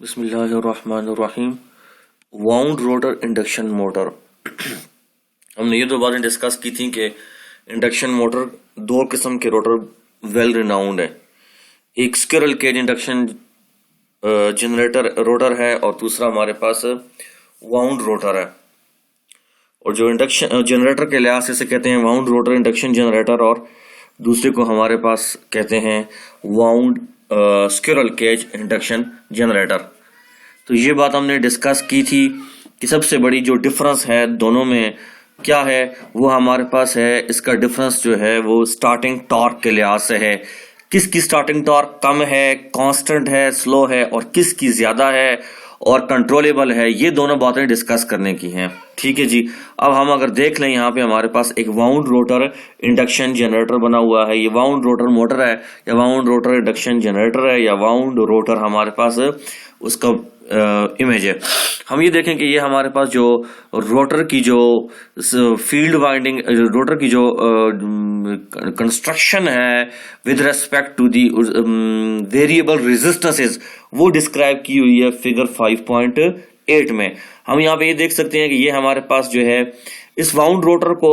बिस्मिल्लाहिर्रहमानिर्रहीम। Wound rotor induction motor. हमने ये दो बातें डिस्कस की थी कि इंडक्शन मोटर दो किस्म के रोटर वेल रिनाउंड है। एक squirrel cage induction generator rotor है और दूसरा हमारे पास वाउंड रोटर है। और जो इंडक्शन जनरेटर के लिहाज से कहते हैं वाउंड रोटर इंडक्शन जनरेटर, और दूसरे को हमारे पास कहते हैं wound squirrel cage induction generator. तो ये बात हमने डिस्कस की थी कि सबसे बड़ी जो डिफरेंस है दोनों में क्या है, वो हमारे पास है। इसका डिफरेंस जो है वो स्टार्टिंग टॉर्क के लिहाज से है। किसकी स्टार्टिंग टॉर्क कम है, कांस्टेंट है, स्लो है, और किसकी ज्यादा है और कंट्रोलेबल है। ये दोनों बातें डिस्कस करने की हैं। ठीक है जी। अब हम अगर देख लें, यहाँ पे हमारे पास एक वाउंड रोटर इंडक्शन जनरेटर बना हुआ है। ये वाउंड रोटर मोटर है या वाउंड रोटर इंडक्शन जनरेटर है या वाउंड रोटर हमारे पास उसका इमेज है। हम ये देखें कि ये हमारे पास जो रोटर की जो फील्ड वाइंडिंग, रोटर की जो कंस्ट्रक्शन है with respect to the variable resistances, वो डिस्क्राइब की हुई है फिगर 5.8 में। हम यहाँ पे ये देख सकते हैं कि ये हमारे पास जो है इस वाउंड रोटर को,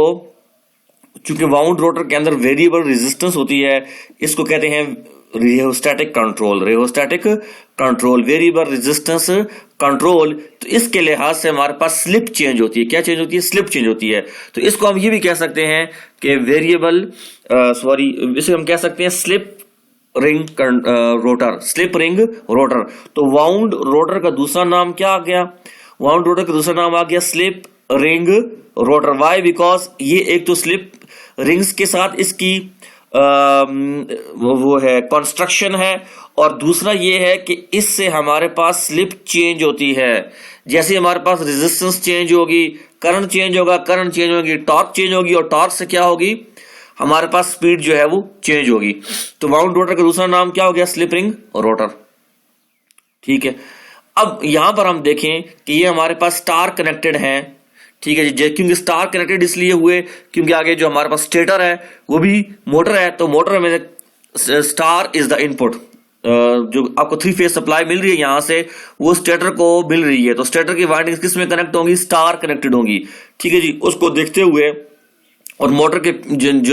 चूंकि वाउंड रोटर के अंदर वेरिएबल रेजिस्टेंस होती है, इसको कहते हैं rheostatic control. Rheostatic control, variable resistance control. तो इसके लिहाज से हमारे पास स्लिप चेंज होती है। क्या चेंज होती है? स्लिप चेंज होती है। तो इसको हम ये भी कह सकते हैं कि वेरिएबल इसे हम कह सकते हैं slip ring rotor, slip ring rotor. तो वाउंड रोटर का दूसरा नाम क्या आ गया? वाउंड रोटर का दूसरा नाम आ गया slip ring rotor. Why? Because ये एक तो स्लिप रिंग्स के साथ इसकी वो है कंस्ट्रक्शन है, और दूसरा ये है कि इससे हमारे पास स्लिप चेंज होती है। जैसे हमारे पास रेजिस्टेंस चेंज होगी, करंट चेंज होगा, करंट चेंज होगी, टॉर्क चेंज होगी, और टॉर्क से क्या होगी? हमारे पास स्पीड जो है वो चेंज होगी। तो वाउंड रोटर का दूसरा नाम क्या हो गया? Slip ring rotor. ठीक है। अब यहां पर हम देखें कि ये हमारे पास स्टार कनेक्टेड है। ठीक है जी। क्योंकि स्टार कनेक्टेड इसलिए हुए क्योंकि आगे जो हमारे पास स्टेटर है वो भी मोटर है। तो मोटर में स्टार इज द इनपुट। जो आपको 3 फेज सप्लाई मिल रही है यहां से, वो स्टेटर को मिल रही है। तो स्टेटर की वाइंडिंग्स किस में कनेक्ट होंगी? स्टार कनेक्टेड होंगी। ठीक है जी। उसको देखते हुए, और मोटर के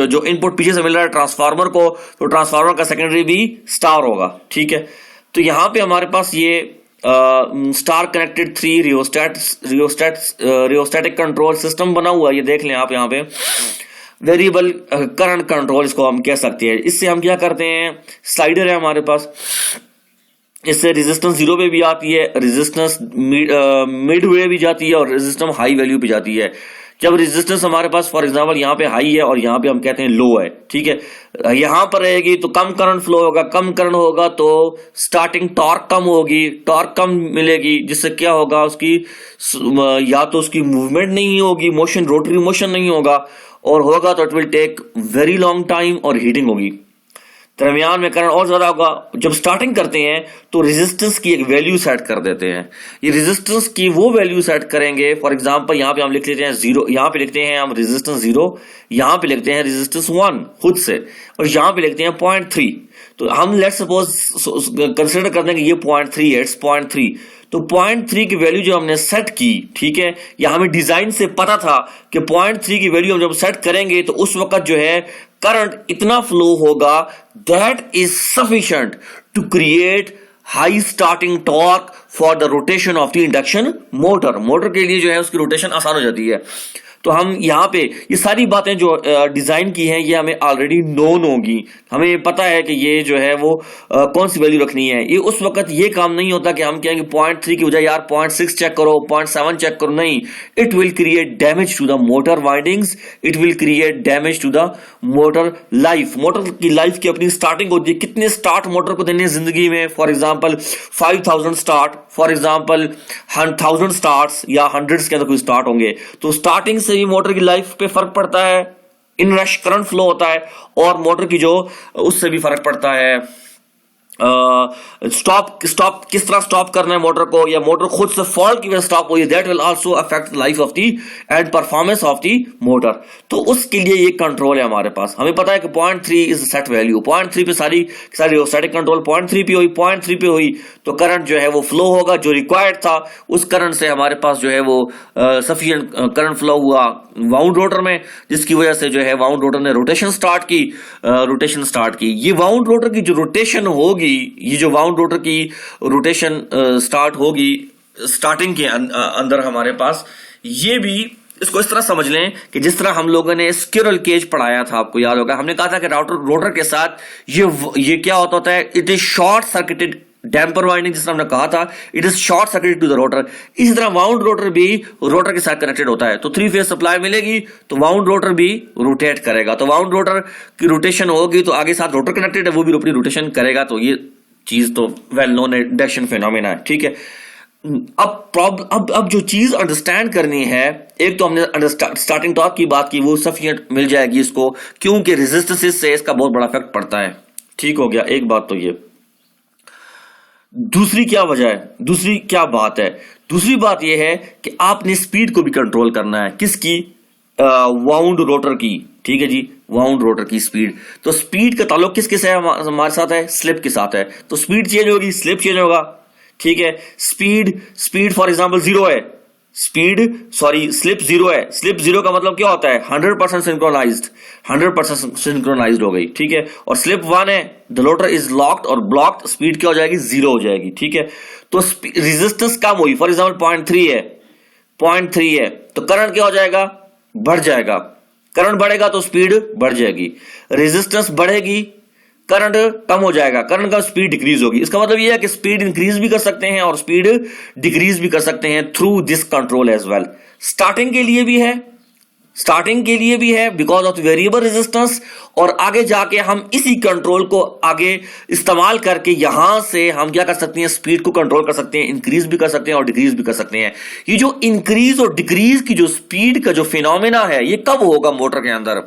जो इनपुट पीछे से मिल रहा है ट्रांसफार्मर को, तो ट्रांसफार्मर का सेकेंडरी भी स्टार होगा। ठीक है। तो यहां पे हमारे पास ये स्टार कनेक्टेड 3 रियोस्टैटिक कंट्रोल सिस्टम बना हुआ है। ये देख लें आप यहाँ पे वेरिएबल करंट कंट्रोल इसको हम कह सकते हैं। इससे हम क्या करते हैं? स्लाइडर है हमारे पास, इससे रेजिस्टेंस 0 पे भी आती है, रेजिस्टेंस मिड वे भी जाती है, और रेजिस्टेंस हाई वैल्यू पे जाती है। जब रेजिस्टेंस हमारे पास फॉर एग्जांपल यहाँ पे हाई है और यहाँ पे हम कहते हैं लो है, ठीक है, यहाँ पर रहेगी तो कम करंट फ्लो होगा। कम करंट होगा तो स्टार्टिंग टॉर्क कम होगी, टॉर्क कम मिलेगी, जिससे क्या होगा? उसकी या तो उसकी मूवमेंट नहीं होगी, मोशन, रोटरी मोशन नहीं होगा, और होगा तो it will take very long time, और हीटिंग होगी। दरमियान में करंट और ज्यादा होगा। जब स्टार्टिंग करते हैं तो रेजिस्टेंस की एक वैल्यू सेट कर देते हैं। ये रेजिस्टेंस की वो वैल्यू सेट करेंगे, फॉर एग्जांपल यहाँ पे हम लिख लेते हैं 0, यहाँ पे लिखते हैं हम रेजिस्टेंस 0, यहाँ पे लिखते हैं रेजिस्टेंस 1 खुद से, और यहाँ पे लिखते हैं 0.3। तो हम लेट्स सपोज कंसिडर करते हैं कि ये 0.3 है, इट्स 0.3। तो 0.3 की वैल्यू जो हमने सेट की, ठीक है, या हमें डिजाइन से पता था कि 0.3 की वैल्यू हम जब सेट करेंगे तो उस वक्त जो है करंट इतना फ्लो होगा that is sufficient to create high starting torque for the rotation of the induction motor. Motor के लिए जो है उसकी रोटेशन आसान हो जाती है। तो हम यहाँ पे ये सारी बातें जो डिजाइन की हैं ये हमें ऑलरेडी नोन होगी। हमें पता है कि ये जो है वो कौन सी वैल्यू रखनी है। ये उस वक्त ये काम नहीं होता कि हम कहेंगे 0.3 की बजाय यार 0.6 चेक करो, 0.7 चेक करो। नहीं, it will create damage to the motor windings, it will create damage to the motor life. Motor की लाइफ की अपनी स्टार्टिंग होती है। कितने स्टार्ट मोटर को देने जिंदगी में? For example 5000 start, for example 1000 start, या हंड्रेड्स के अंदर कोई स्टार्ट होंगे। तो स्टार्टिंग से ही मोटर की लाइफ पे फर्क पड़ता है। इन रश करंट फ्लो होता है, और मोटर की जो उससे भी फर्क पड़ता है स्टॉप किस तरह स्टॉप करना है मोटर को, या मोटर खुद से फॉल्ट की वजह से स्टॉप हुई है, that will also affect life of the and performance of the motor. तो उसके लिए ये कंट्रोल है हमारे पास। हमें पता है कि 0.3 इज सेट वैल्यू, 0.3 पे सारी स्टैटिक कंट्रोल 0.3 पे हुई, 0.3 पे हुई तो करंट जो है वो फ्लो होगा जो रिक्वायर्ड था, उस करंट से हमारे पास जो है वो सफिशिएंट करंट फ्लो हुआ वाउंड रोटर में, जिसकी वजह से जो है वाउंड रोटर ने रोटेशन स्टार्ट की। ये वाउंड रोटर की जो रोटेशन होगी, ये जो वाउंड रोटर की रोटेशन स्टार्ट होगी स्टार्टिंग के अंदर हमारे पास, ये भी इसको इस तरह समझ लें कि जिस तरह हम लोगों ने स्क्विरल केज पढ़ाया था, आपको याद होगा, हमने कहा था कि रोटर के साथ ये क्या होता है, it is short circuited damper winding, जिस तरह हमने कहा था, it is short circuited to the rotor. इसी तरह वाउंड रोटर भी रोटर के साथ कनेक्टेड होता है। तो 3 फेज सप्लाई मिलेगी तो वाउंड रोटर भी रोटेट करेगा, तो वाउंड रोटर की रोटेशन होगी तो आगे साथ रोटर कनेक्टेड है, वो भी अपनी रोटेशन करेगा। तो ये चीज तो वेल नोन इंडक्शन फिनोमेना है, ठीक है। अब जो चीज अंडरस्टैंड करनी है, एक तो हमने स्टार्टिंग टॉर्क की बात की, वो सफिशिएंट मिल जाएगी इसको, क्योंकि रेजिस्टेंस से इसका बहुत बड़ा इफेक्ट पड़ता है। ठीक हो गया, एक बात तो ये। दूसरी क्या वजह है, दूसरी क्या बात है? दूसरी बात यह है कि आपने स्पीड को भी कंट्रोल करना है। किसकी? वाउंड रोटर की। ठीक है जी, वाउंड रोटर की स्पीड। तो स्पीड का ताल्लुक किसके साथ है? हमारे साथ है, स्लिप के साथ है। तो स्पीड चेंज होगी, स्लिप चेंज होगा। ठीक है, स्पीड फॉर एग्जांपल 0 है, स्लिप 0 है। स्लिप 0 का मतलब क्या होता है? 100% सिंक्रोनाइज्ड, 100% सिंक्रोनाइज्ड हो गई। ठीक है, और स्लिप 1 है, द रोटर इज लॉक्ड और ब्लॉक्ड, स्पीड क्या हो जाएगी? 0 हो जाएगी। ठीक है, तो रेजिस्टेंस कम हुई, फॉर एग्जांपल 0.3 है, तो करंट क्या हो जाएगा? बढ़ जाएगा। करंट बढ़ेगा तो स्पीड बढ़ जाएगी। रेजिस्टेंस बढ़ेगी, करंट कम हो जाएगा, करंट का स्पीड डिक्रीज होगी। इसका मतलब यह है कि स्पीड इंक्रीज भी कर सकते हैं और स्पीड डिक्रीज भी कर सकते हैं through this control as well. Starting के लिए भी है बिकॉज ऑफ वेरिएबल रेजिस्टेंस, और आगे जाके हम इसी कंट्रोल को आगे इस्तेमाल करके यहां से हम क्या कर सकते हैं? स्पीड को कंट्रोल कर सकते हैं, इंक्रीज भी कर सकते हैं और डिक्रीज भी कर सकते हैं। ये जो इंक्रीज और डिक्रीज की जो स्पीड का जो फिनोमेना है, ये कब होगा मोटर के अंदर?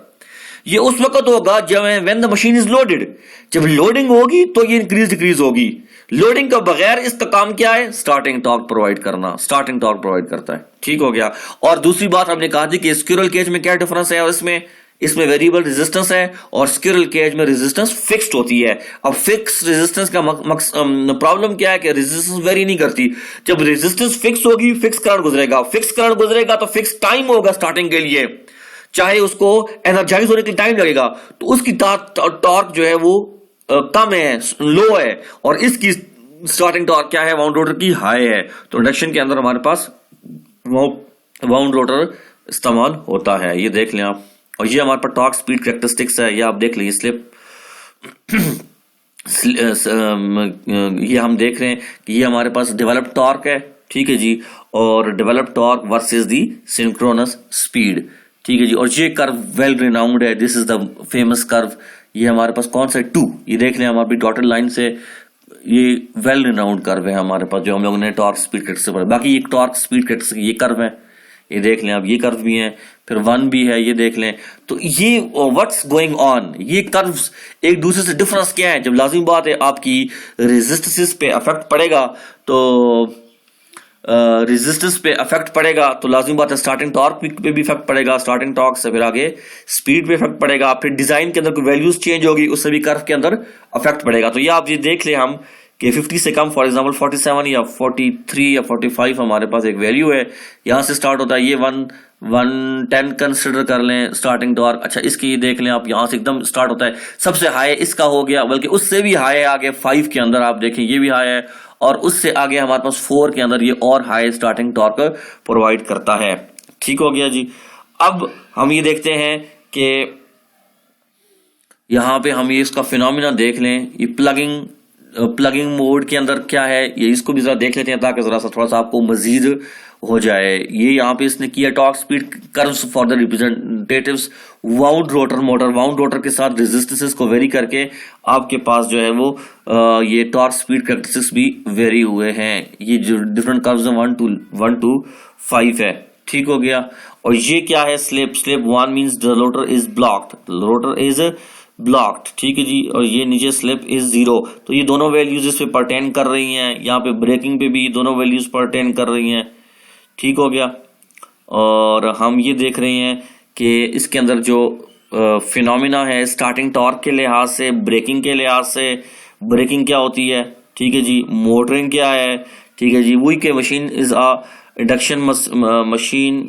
ये उस वक्त होगा जब when the machine is loaded. जब लोडिंग होगी तो ये इंक्रीज डिक्रीज होगी। लोडिंग के बगैर इसका काम क्या है? स्टार्टिंग टॉर्क प्रोवाइड करना, स्टार्टिंग टॉर्क प्रोवाइड करता है। ठीक हो गया। और दूसरी बात हमने कहा थी कि स्क्विरल केज में क्या डिफरेंस है, और इसमें वेरिएबल रेजिस्टेंस है और स्क्विरल केज में रेजिस्टेंस फिक्स्ड होती है। अब फिक्स रेजिस्टेंस का प्रॉब्लम क्या है कि रेजिस्टेंस वेरी नहीं करती। जब रेजिस्टेंस फिक्स होगी, फिक्स करंट गुजरेगा तो फिक्स टाइम होगा स्टार्टिंग के लिए, चाहे उसको एनर्जाइज होने के लिए टाइम लगेगा, तो उसकी टॉर्क जो है वो कम है, लो है, और इसकी स्टार्टिंग टॉर्क क्या है? वाउंड रोटर की हाई है। तो इंडक्शन के अंदर हमारे पास वाउंड रोटर इस्तेमाल होता है। ये देख लें आप, और ये हमारे पास टॉर्क स्पीड कैरेक्टरिस्टिक्स है, ये आप देख लें। स्लिप ये हम देख रहे हैं कि ये हमारे पास डेवलप्ड टॉर्क है। ठीक है जी, और डेवलप्ड टॉर्क वर्सेस दी सिंक्रोनस स्पीड। ठीक है जी, और ये कर्व वेल रिनाउंड है, this is the famous curve. ये हमारे पास कौन सा है? 2। ये देख लें हमारी डॉटेड लाइन से, ये वेल रिनाउंड कर्व है हमारे पास, जो हम लोगों ने टॉर्क स्पीड कैरेक्टरिस्टिक पढ़ा। बाकी ये टॉर्क स्पीड कैरेक्टरिस्टिक ये कर्व है, ये देख लें आप, ये कर्व भी है, फिर 1 भी है, ये देख लें। तो ये व्हाट्स गोइंग ऑन, ये कर्व्स एक दूसरे से डिफरेंस क्या है? जब लाजिम बात है आपकी रेजिस्टेंस पे अफेक्ट पड़ेगा, तो रेजिस्टेंस पे अफेक्ट पड़ेगा तो लाजिम बात है स्टार्टिंग टॉर्क पे भी इफेक्ट पड़ेगा, स्टार्टिंग टॉर्क से फिर आगे स्पीड पे इफेक्ट पड़ेगा, फिर डिजाइन के अंदर कोई वैल्यूज चेंज होगी, उससे भी कर्व के अंदर अफेक्ट पड़ेगा। तो ये आप ये देख लें हम कि 50 से कम, फॉर एग्जांपल 47 या 43 या 45 हमारे पास एक वैल्यू है, यहां से स्टार्ट होता है। ये 110 कंसिडर कर लें स्टार्टिंग टॉर्क। अच्छा, इसकी ये देख लें आप, यहां से एकदम स्टार्ट होता है, सबसे हाई इसका हो गया, बल्कि उससे भी हाई है आगे 5 के अंदर, आप देखें ये भी हाई है, और उससे आगे हमारे पास 4 के अंदर ये और हाई स्टार्टिंग टॉर्क प्रोवाइड करता है। ठीक हो गया जी। अब हम ये देखते हैं कि यहां पे हम ये इसका फिनोमिना देख लें, ये प्लगिंग मोड के अंदर क्या है, ये इसको भी जरा देख लेते हैं ताकि जरा सा थोड़ा सा आपको मजीद हो जाए। ये यहाँ पे इसने किया torque speed curves for the representatives wound rotor motor. Wound rotor के साथ रेजिस्टेंसेस को वेरी करके आपके पास जो है वो ये टॉर्क स्पीड कैरेक्टरिस्टिक्स भी वेरी हुए हैं। ये जो डिफरेंट कर्व्स हैं 1 to 5 है। ठीक हो गया। और ये क्या है? Slip 1 means the rotor is blocked, rotor is blocked, ठीक है जी, और ये नीचे स्लिप इज 0। तो ये दोनों वैल्यूज इस पे परटेन कर रही हैं, यहाँ पे ब्रेकिंग पे भी दोनों वैल्यूज परटेन कर रही हैं, ठीक हो गया। और हम ये देख रहे हैं कि इसके अंदर जो फिनोमिना है स्टार्टिंग टॉर्क के लिहाज से, ब्रेकिंग के लिहाज से, ब्रेकिंग क्या होती है, ठीक है जी, मोटरिंग क्या है, ठीक है जी, वही के machine is a induction machine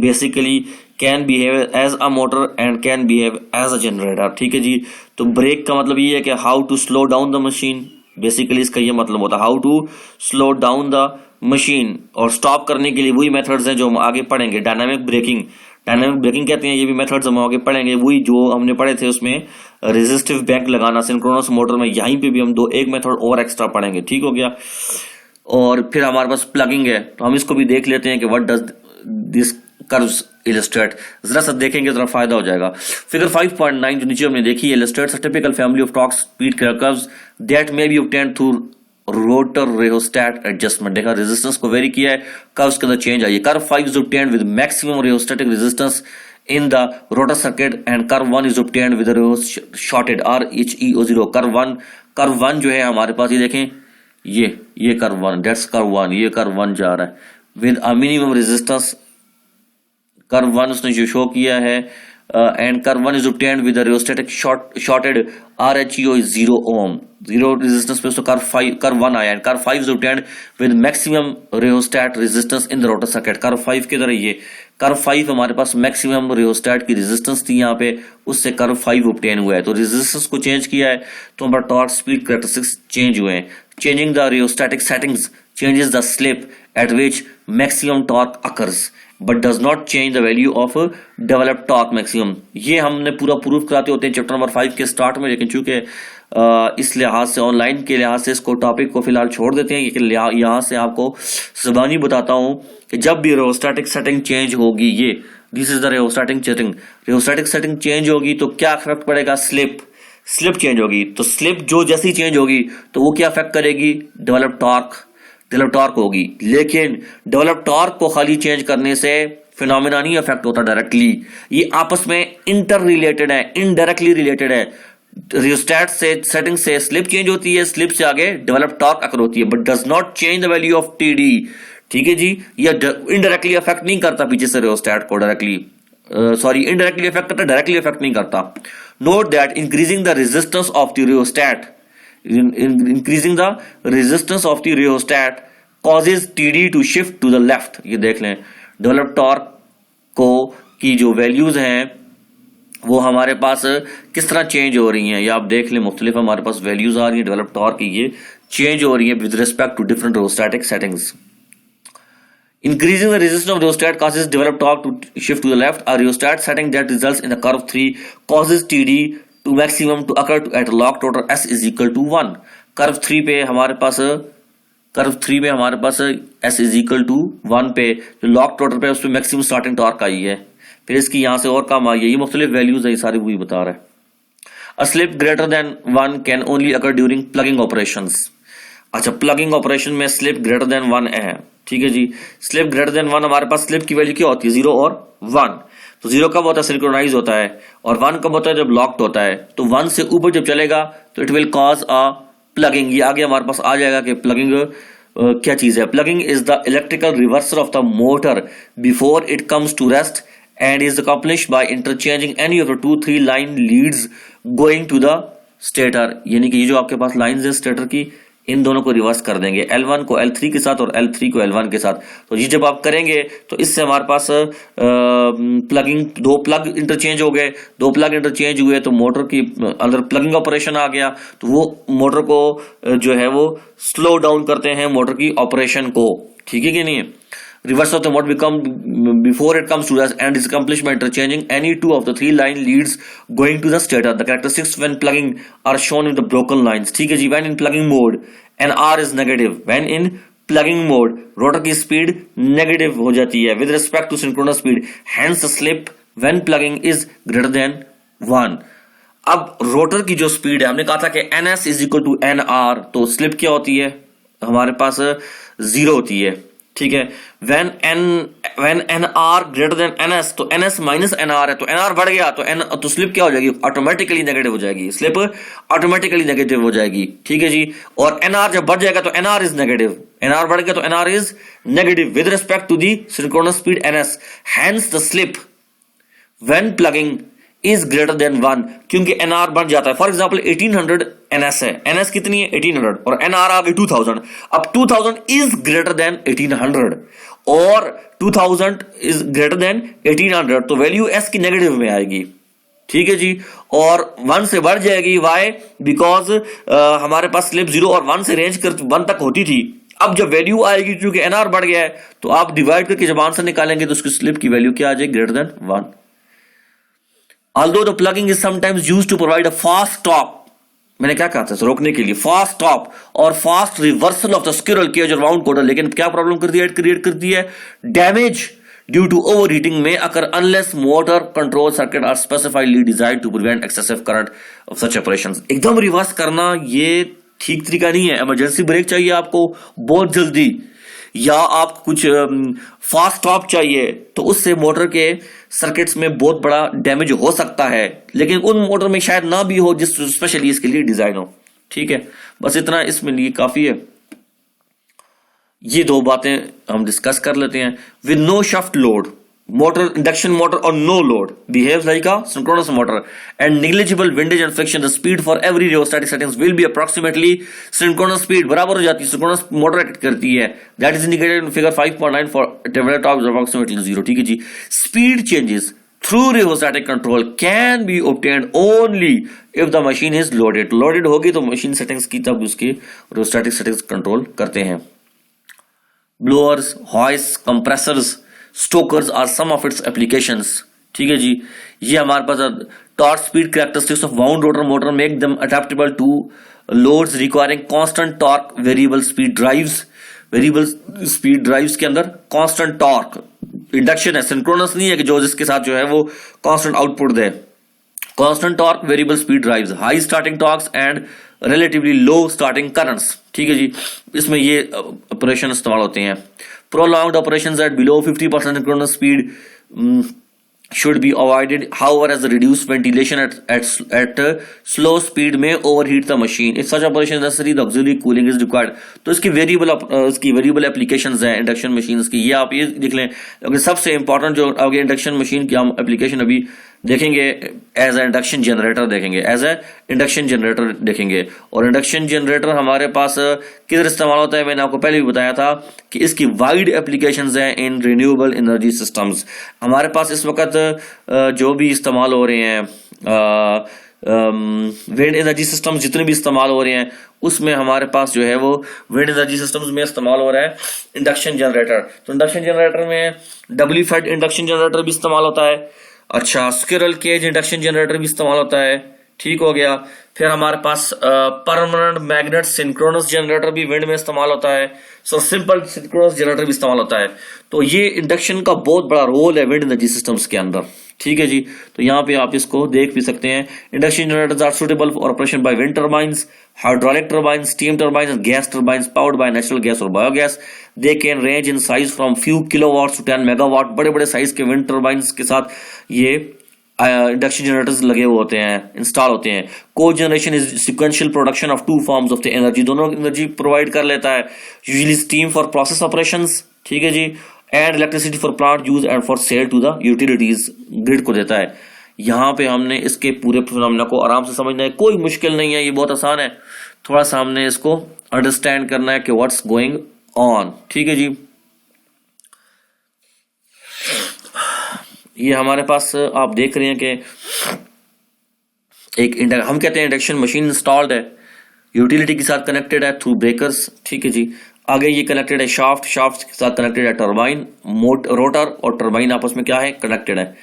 basically can behave as a motor and can behave as a generator, ठीक है जी। तो ब्रेक का मतलब ये है कि how to slow down the machine, basically इसका ये मतलब होता है how to slow down the machine, और स्टॉप करने के लिए वही मेथड्स हैं जो हम आगे पढ़ेंगे। डायनामिक ब्रेकिंग, डायनामिक ब्रेकिंग कहते हैं, ये भी मेथड्स हम आगे पढ़ेंगे, वही जो हमने पढ़े थे उसमें रेजिस्टिव बैंक लगाना सिंक्रोनस मोटर में, यहीं पे भी हम एक मेथड और एक्स्ट्रा पढ़ेंगे, ठीक हो गया। और फिर हमारे पास प्लगिंग है, तो हम इसको भी देख लेते हैं कि what does this curves illustrate, जरा सा देखेंगे जरा फायदा हो जाएगा। फिगर 5.9 जो नीचे हमने देखी है, illustrates a typical family of torque speed curves that may be obtained through rotor rheostat adjustment. देखा रेजिस्टेंस को वेरी किया है, कर्व्स के अंदर चेंज आई है। Curve 5 is obtained with maximum rheostatic resistance in the rotor circuit and curve 1 is obtained with a shorted RHEO0। Curve 1 जो है हमारे पास, ये देखें, ये कर्व 1, दैट्स कर्व 1, ये कर्व 1 जा रहा है with a minimum resistance. Curve 1 उसने जो शो किया है, and curve 1 is obtained with a rheostatic shorted RHEO is 0 ohm, 0 resistance पे उसको कर्व 1 आया, and curve 5 is obtained with maximum rheostat resistance in the rotor circuit। Curve 5 की तरह ये कर्व 5 हमारे पास मैक्सिमम रियोस्टैट की रेजिस्टेंस थी यहाँ पे, उससे कर्व 5 ऑब्टेन हुआ है। तो रेजिस्टेंस को चेंज किया है तो हमारा टॉर्क स्पीड कैरेक्टरिस्टिक्स चेंज हुए हैं। Changing the rheostatic settings changes the slip at which maximum torque occurs but does not change the value of developed torque maximum. ये हमने पूरा प्रूफ कराते होते हैं चैप्टर नंबर 5 के स्टार्ट में, लेकिन चूंकि इस लिहाज से ऑनलाइन के लिहाज से इसको टॉपिक को फिलहाल छोड़ देते हैं, लेकिन यहाँ से आपको ज़बानी बताता हूं कि जब भी रियोस्टैटिक सेटिंग चेंज होगी, ये this is the rheostatic setting, rheostatic setting change होगी तो क्या इफेक्ट पड़ेगा, स्लिप चेंज होगी। तो स्लिप जो जैसी चेंज होगी तो वो क्या इफेक्ट करेगी, डेवलप टॉर्क होगी। लेकिन डेवलप टॉर्क को खाली चेंज करने से फिनोमिना नहीं इफेक्ट होता डायरेक्टली, ये आपस में इंटर रिलेटेड है, इनडायरेक्टली रिलेटेड है। रियोस्टैट से सेटिंग से स्लिप चेंज होती है, स्लिप से आगे डेवलप टॉर्क अकर होती है, but does not change the value of TD, ठीक है जी। ये इनडायरेक्टली अफेक्ट नहीं करता पीछे से रियोस्टैट को डायरेक्टली, इनडायरेक्टली अफेक्ट करता, डायरेक्टली अफेक्ट नहीं करता। Note that increasing the resistance of the rheostat, increasing the resistance of the rheostat causes TD to shift to the left. ये देख लें, डेवलप टॉर्क को की जो वैल्यूज हैं वो हमारे पास किस तरह चेंज हो रही हैं, ये आप देख लें, मुख्तलिफ हमारे पास वैल्यूज आ रही है डेवलप टॉर्क की, ये चेंज हो रही है with respect to different rheostatic settings. Increasing the resistance of rheostat causes developed torque to shift to the left. A rheostat setting that results in a curve 3 causes TD to maximum to occur at a locked rotor S is equal to 1। Curve 3 पे हमारे पास S is equal to 1 पे जो locked rotor पे उस पर maximum starting torque आई है, फिर इसकी यहां से और कम आई है, ये मुख्तलिफ वैल्यूज है, सारी वही बता रहा है। A slip greater than 1 can only occur during plugging operations। अच्छा, प्लगिंग ऑपरेशन में स्लिप ग्रेटर देन 1 है, ठीक है जी। स्लिप ग्रेटर देन 1 हमारे पास स्लिप की वैल्यू क्या होती है, 0 और 1। तो 0 कब होता है, सिंक्रोनाइज होता है, और 1 कब होता है, जब लॉक्ड होता है। तो 1 से ऊपर जब चलेगा तो it will cause a plugging. ये आगे हमारे पास आ जाएगा कि प्लगिंग क्या चीज है। Plugging is the electrical reversal of the motor before it comes to rest and is accomplished by interchanging any of the 2-3 line leads going to the stator. यानी कि ये जो आपके पास लाइंस है स्टेटर की, इन दोनों को रिवर्स कर देंगे, L1 को L3 के साथ और L3 को L1 के साथ। तो ये जब आप करेंगे तो इससे हमारे पास प्लगिंग, दो प्लग इंटरचेंज हो गए, 2 प्लग इंटरचेंज हुए तो मोटर की अंदर प्लगिंग ऑपरेशन आ गया, तो वो मोटर को जो है वो स्लो डाउन करते हैं मोटर की ऑपरेशन को, ठीक है कि नहीं। Reverse of the mode become before it comes to rest and is accomplished by interchanging any 2 of the 3 line leads going to the stator। The characteristics when plugging are shown in the broken lines, ठीक है जी। When in plugging mode and R is negative, when in plugging mode rotor की speed negative हो जाती है with respect to synchronous speed, hence the slip when plugging is greater than 1। अब rotor की जो speed है, हमने कहा था कि NS is equal to NR, तो स्लिप क्या होती है हमारे पास 0 होती है, ठीक है। When N R greater than N S, तो N S minus N R है, तो एन आर बढ़ गया तो स्लिप क्या हो जाएगी, ऑटोमेटिकली नेगेटिव हो जाएगी, स्लिप ऑटोमेटिकली नेगेटिव हो जाएगी, ठीक है जी। और एन आर जब बढ़ जाएगा तो N R is negative, N R बढ़ गया तो N R is negative with respect to the synchronous speed N S, hence the slip when plugging is greater than 1, क्योंकि एनआर बढ़ जाता है। फॉर एग्जांपल 1800 एनएस है, एनएस कितनी है 1800 और एनआर आ गई 2000, अब 2000 इज ग्रेटर देन 1800 और 2000 इज ग्रेटर देन 1800, तो वैल्यू एस की नेगेटिव में आएगी, ठीक है जी। और 1 से बढ़ जाएगी, वाई, बिकॉज हमारे पास स्लिप 0 और 1 से रेंज कर 1 तक होती थी। अब जब वैल्यू आएगी, क्योंकि एनआर बढ़ गया है, तो आप डिवाइड करके जब आंसर निकालेंगे तो उसकी स्लिप की वैल्यू क्या आ जाएगी, greater than 1। Although the plugging is sometimes used to provide a fast stop, मैंने क्या कहा था, रोकने के लिए फास्ट स्टॉप और fast reversal of the squirrel cage और वाउंड कोडर, लेकिन क्या प्रॉब्लम कर दिया, क्रिएट करती है damage due to overheating में occur unless motor control circuit are specifically designed to prevent excessive current of such operations. एकदम रिवर्स करना ये ठीक तरीका नहीं है। इमरजेंसी ब्रेक चाहिए आपको बहुत जल्दी, या आप कुछ फास्ट स्टॉप चाहिए, तो उससे मोटर के सर्किट्स में बहुत बड़ा डैमेज हो सकता है, लेकिन उन मोटर में शायद ना भी हो जिस स्पेशली इसके लिए डिजाइन हो, ठीक है। बस इतना इसमें लिए काफी है। ये दो बातें हम डिस्कस कर लेते हैं। With no shaft load motor, induction motor or no load behaves like a synchronous motor and negligible windage and friction, the speed for every rheostatic settings will be approximately synchronous speed बराबर हो जाती है, synchronous motor act करती है, that is indicated in figure 5.9 for temperature top is approximately 0, ठीक है जी। Speed changes through rheostatic control can be obtained only if the machine is loaded, loaded होगी तो machine settings की तब उसकी rheostatic settings control करते हैं। Blowers, hoists, compressors, stokers are some of its applications, ठीक है जी। ये हमारे पास torque speed characteristics of wound rotor motor make them adaptable to loads requiring constant torque, variable speed drives, variable speed drives के अंदर कांस्टेंट टॉर्क, इंडक्शन है, synchronous नहीं है कि जो जिसके साथ जो है वो कांस्टेंट आउटपुट दे। Constant torque, variable speed drives, high starting torques and relatively low starting currents, ठीक है जी। इसमें ये ऑपरेशन इस्तेमाल होते हैं। Prolonged operations at below 50% synchronous speed should be avoided. However, as the reduced ventilation at slow speed may overheat the machine. If such operation is necessary, the auxiliary cooling is required. तो इसकी variable applications हैं induction machines की, ये आप ये देख लें। क्योंकि सबसे इंपॉर्टेंट जो आगे इंडक्शन मशीन की हम एप्लीकेशन अभी देखेंगे एज ए इंडक्शन जनरेटर देखेंगे, एज ए इंडक्शन जनरेटर देखेंगे। और इंडक्शन जनरेटर हमारे पास किधर इस्तेमाल होता है, मैंने आपको पहले भी बताया था कि इसकी वाइड एप्लीकेशंस हैं इन रिन्यूएबल एनर्जी सिस्टम्स। हमारे पास इस वक्त जो भी इस्तेमाल हो रहे हैं विंड एनर्जी सिस्टम्स, जितने भी इस्तेमाल हो रहे हैं उसमें हमारे पास जो है वो विंड एनर्जी सिस्टम्स में इस्तेमाल हो रहा है इंडक्शन जनरेटर। तो इंडक्शन जनरेटर में डब्ल्यू फेड इंडक्शन जनरेटर भी इस्तेमाल होता है। अच्छा, स्क्विरल केज इंडक्शन जनरेटर भी इस्तेमाल होता है, ठीक हो गया। फिर हमारे पास परमानेंट मैग्नेट सिंक्रोनस जनरेटर भी विंड में इस्तेमाल होता है। सो सिंपल सिंक्रोनस जनरेटर भी इस्तेमाल होता है। तो ये इंडक्शन का बहुत बड़ा रोल है विंड एनर्जी सिस्टम्स के अंदर, ठीक है जी। तो यहाँ पे आप इसको देख भी सकते हैं। Induction generators are suitable for operation by wind turbines, hydraulic turbines, steam turbines, gas turbines powered by natural gas और biogas. They can range in size from few kilowatt to 10 megawatt. बड़े बड़े साइज के wind turbines के साथ ये induction generators लगे हुए होते हैं, इंस्टॉल होते हैं। Cogeneration is sequential production of two forms of the energy, दोनों एनर्जी प्रोवाइड कर लेता है। Usually steam for process operations, ठीक है जी, and electricity for plant use and for sale to the utilities, grid को देता है। यहाँ पे हमने इसके पूरे फिनोमेना को आराम से समझना है, कोई मुश्किल नहीं है, ये बहुत आसान है। थोड़ा सा हमने इसको अंडरस्टैंड करना है कि व्हाट्स गोइंग ऑन, ठीक है जी। ये हमारे पास आप देख रहे हैं कि एक हम कहते हैं इंडक्शन मशीन इंस्टॉल्ड है, यूटिलिटी के साथ कनेक्टेड है थ्रू ब्रेकर्स, ठीक है जी। आगे ये कनेक्टेड है शाफ्ट के साथ कनेक्टेड है टरबाइन, रोटर और टरबाइन आपस में क्या है, कनेक्टेड है।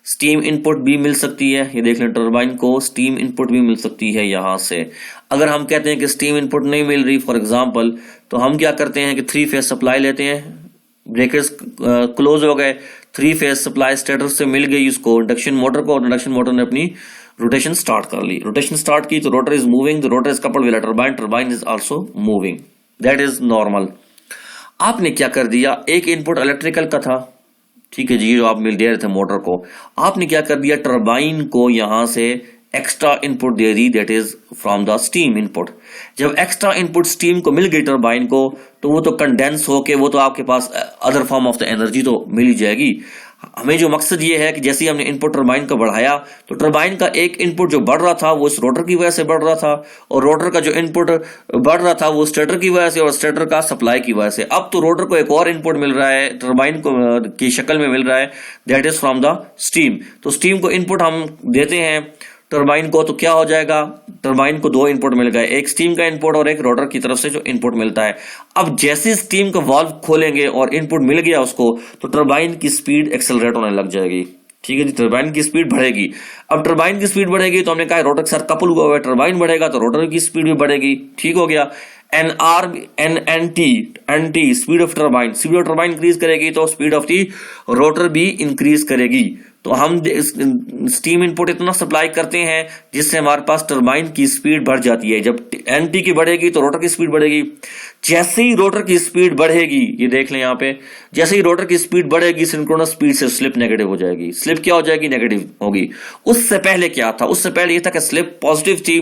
स्टीम इनपुट भी मिल सकती है, ये देख लें, टरबाइन को स्टीम इनपुट भी मिल सकती है यहां से। अगर हम कहते हैं कि स्टीम इनपुट नहीं मिल रही फॉर एग्जांपल, तो हम क्या करते हैं कि 3 फेज सप्लाई लेते हैं, ब्रेकर्स क्लोज हो गए, 3 फेज सप्लाई स्टेटर से मिल गई उसको इंडक्शन मोटर को, और इंडक्शन मोटर ने अपनी रोटेशन स्टार्ट कर ली। रोटेशन स्टार्ट की तो rotor is moving, the rotor is coupled with a turbine, turbine is also moving, that is normal. आपने क्या कर दिया, एक इनपुट इलेक्ट्रिकल का था, ठीक है जी, जो आप मिल दे रहे थे मोटर को, आपने क्या कर दिया, टरबाइन को यहां से extra input they the, that is from the steam input. जब एक्स्ट्रा इनपुट स्टीम को मिल गई टरबाइन को, तो वो तो कंडेंस होके वो तो आपके पास other form of the energy तो मिल ही जाएगी। हमें जो मकसद ये है कि जैसे ही हमने इनपुट टरबाइन का बढ़ाया, तो टरबाइन का एक इनपुट जो बढ़ रहा था वो इस रोटर की वजह से बढ़ रहा था, और रोटर का जो इनपुट बढ़ रहा था वो स्टेटर की वजह से, और स्टेटर का सप्लाई की वजह से। अब तो रोटर को एक और इनपुट मिल रहा है, टरबाइन को की शक्ल में मिल रहा है, that is from the steam. तो स्टीम को इनपुट हम देते हैं टरबाइन को, तो क्या हो जाएगा, टरबाइन को दो इनपुट मिल गए, एक स्टीम का इनपुट और एक रोटर की तरफ से जो इनपुट मिलता है। अब जैसे स्टीम का वाल्व खोलेंगे और इनपुट मिल गया उसको, तो टरबाइन की स्पीड एक्सेलरेट होने लग जाएगी, ठीक है जी, टरबाइन की स्पीड बढ़ेगी। अब टरबाइन की स्पीड बढ़ेगी तो हमने कहा रोटर के साथ कपल हुआ हुआ है, टरबाइन बढ़ेगा तो रोटर की स्पीड भी बढ़ेगी, ठीक हो गया। N T speed of turbine, speed of turbine increase करेगी तो स्पीड ऑफ दी रोटर भी इंक्रीज करेगी। तो हम स्टीम इनपुट इतना सप्लाई करते हैं जिससे हमारे पास टरबाइन की स्पीड बढ़ जाती है। जब एनटी की बढ़ेगी तो रोटर की स्पीड बढ़ेगी। जैसे ही रोटर की स्पीड बढ़ेगी, ये देख लें यहाँ पे, जैसे ही रोटर की स्पीड बढ़ेगी सिंक्रोनस स्पीड से स्लिप नेगेटिव हो जाएगी। स्लिप क्या हो जाएगी, नेगेटिव होगी। उससे पहले क्या था, उससे पहले ये था कि स्लिप पॉजिटिव थी,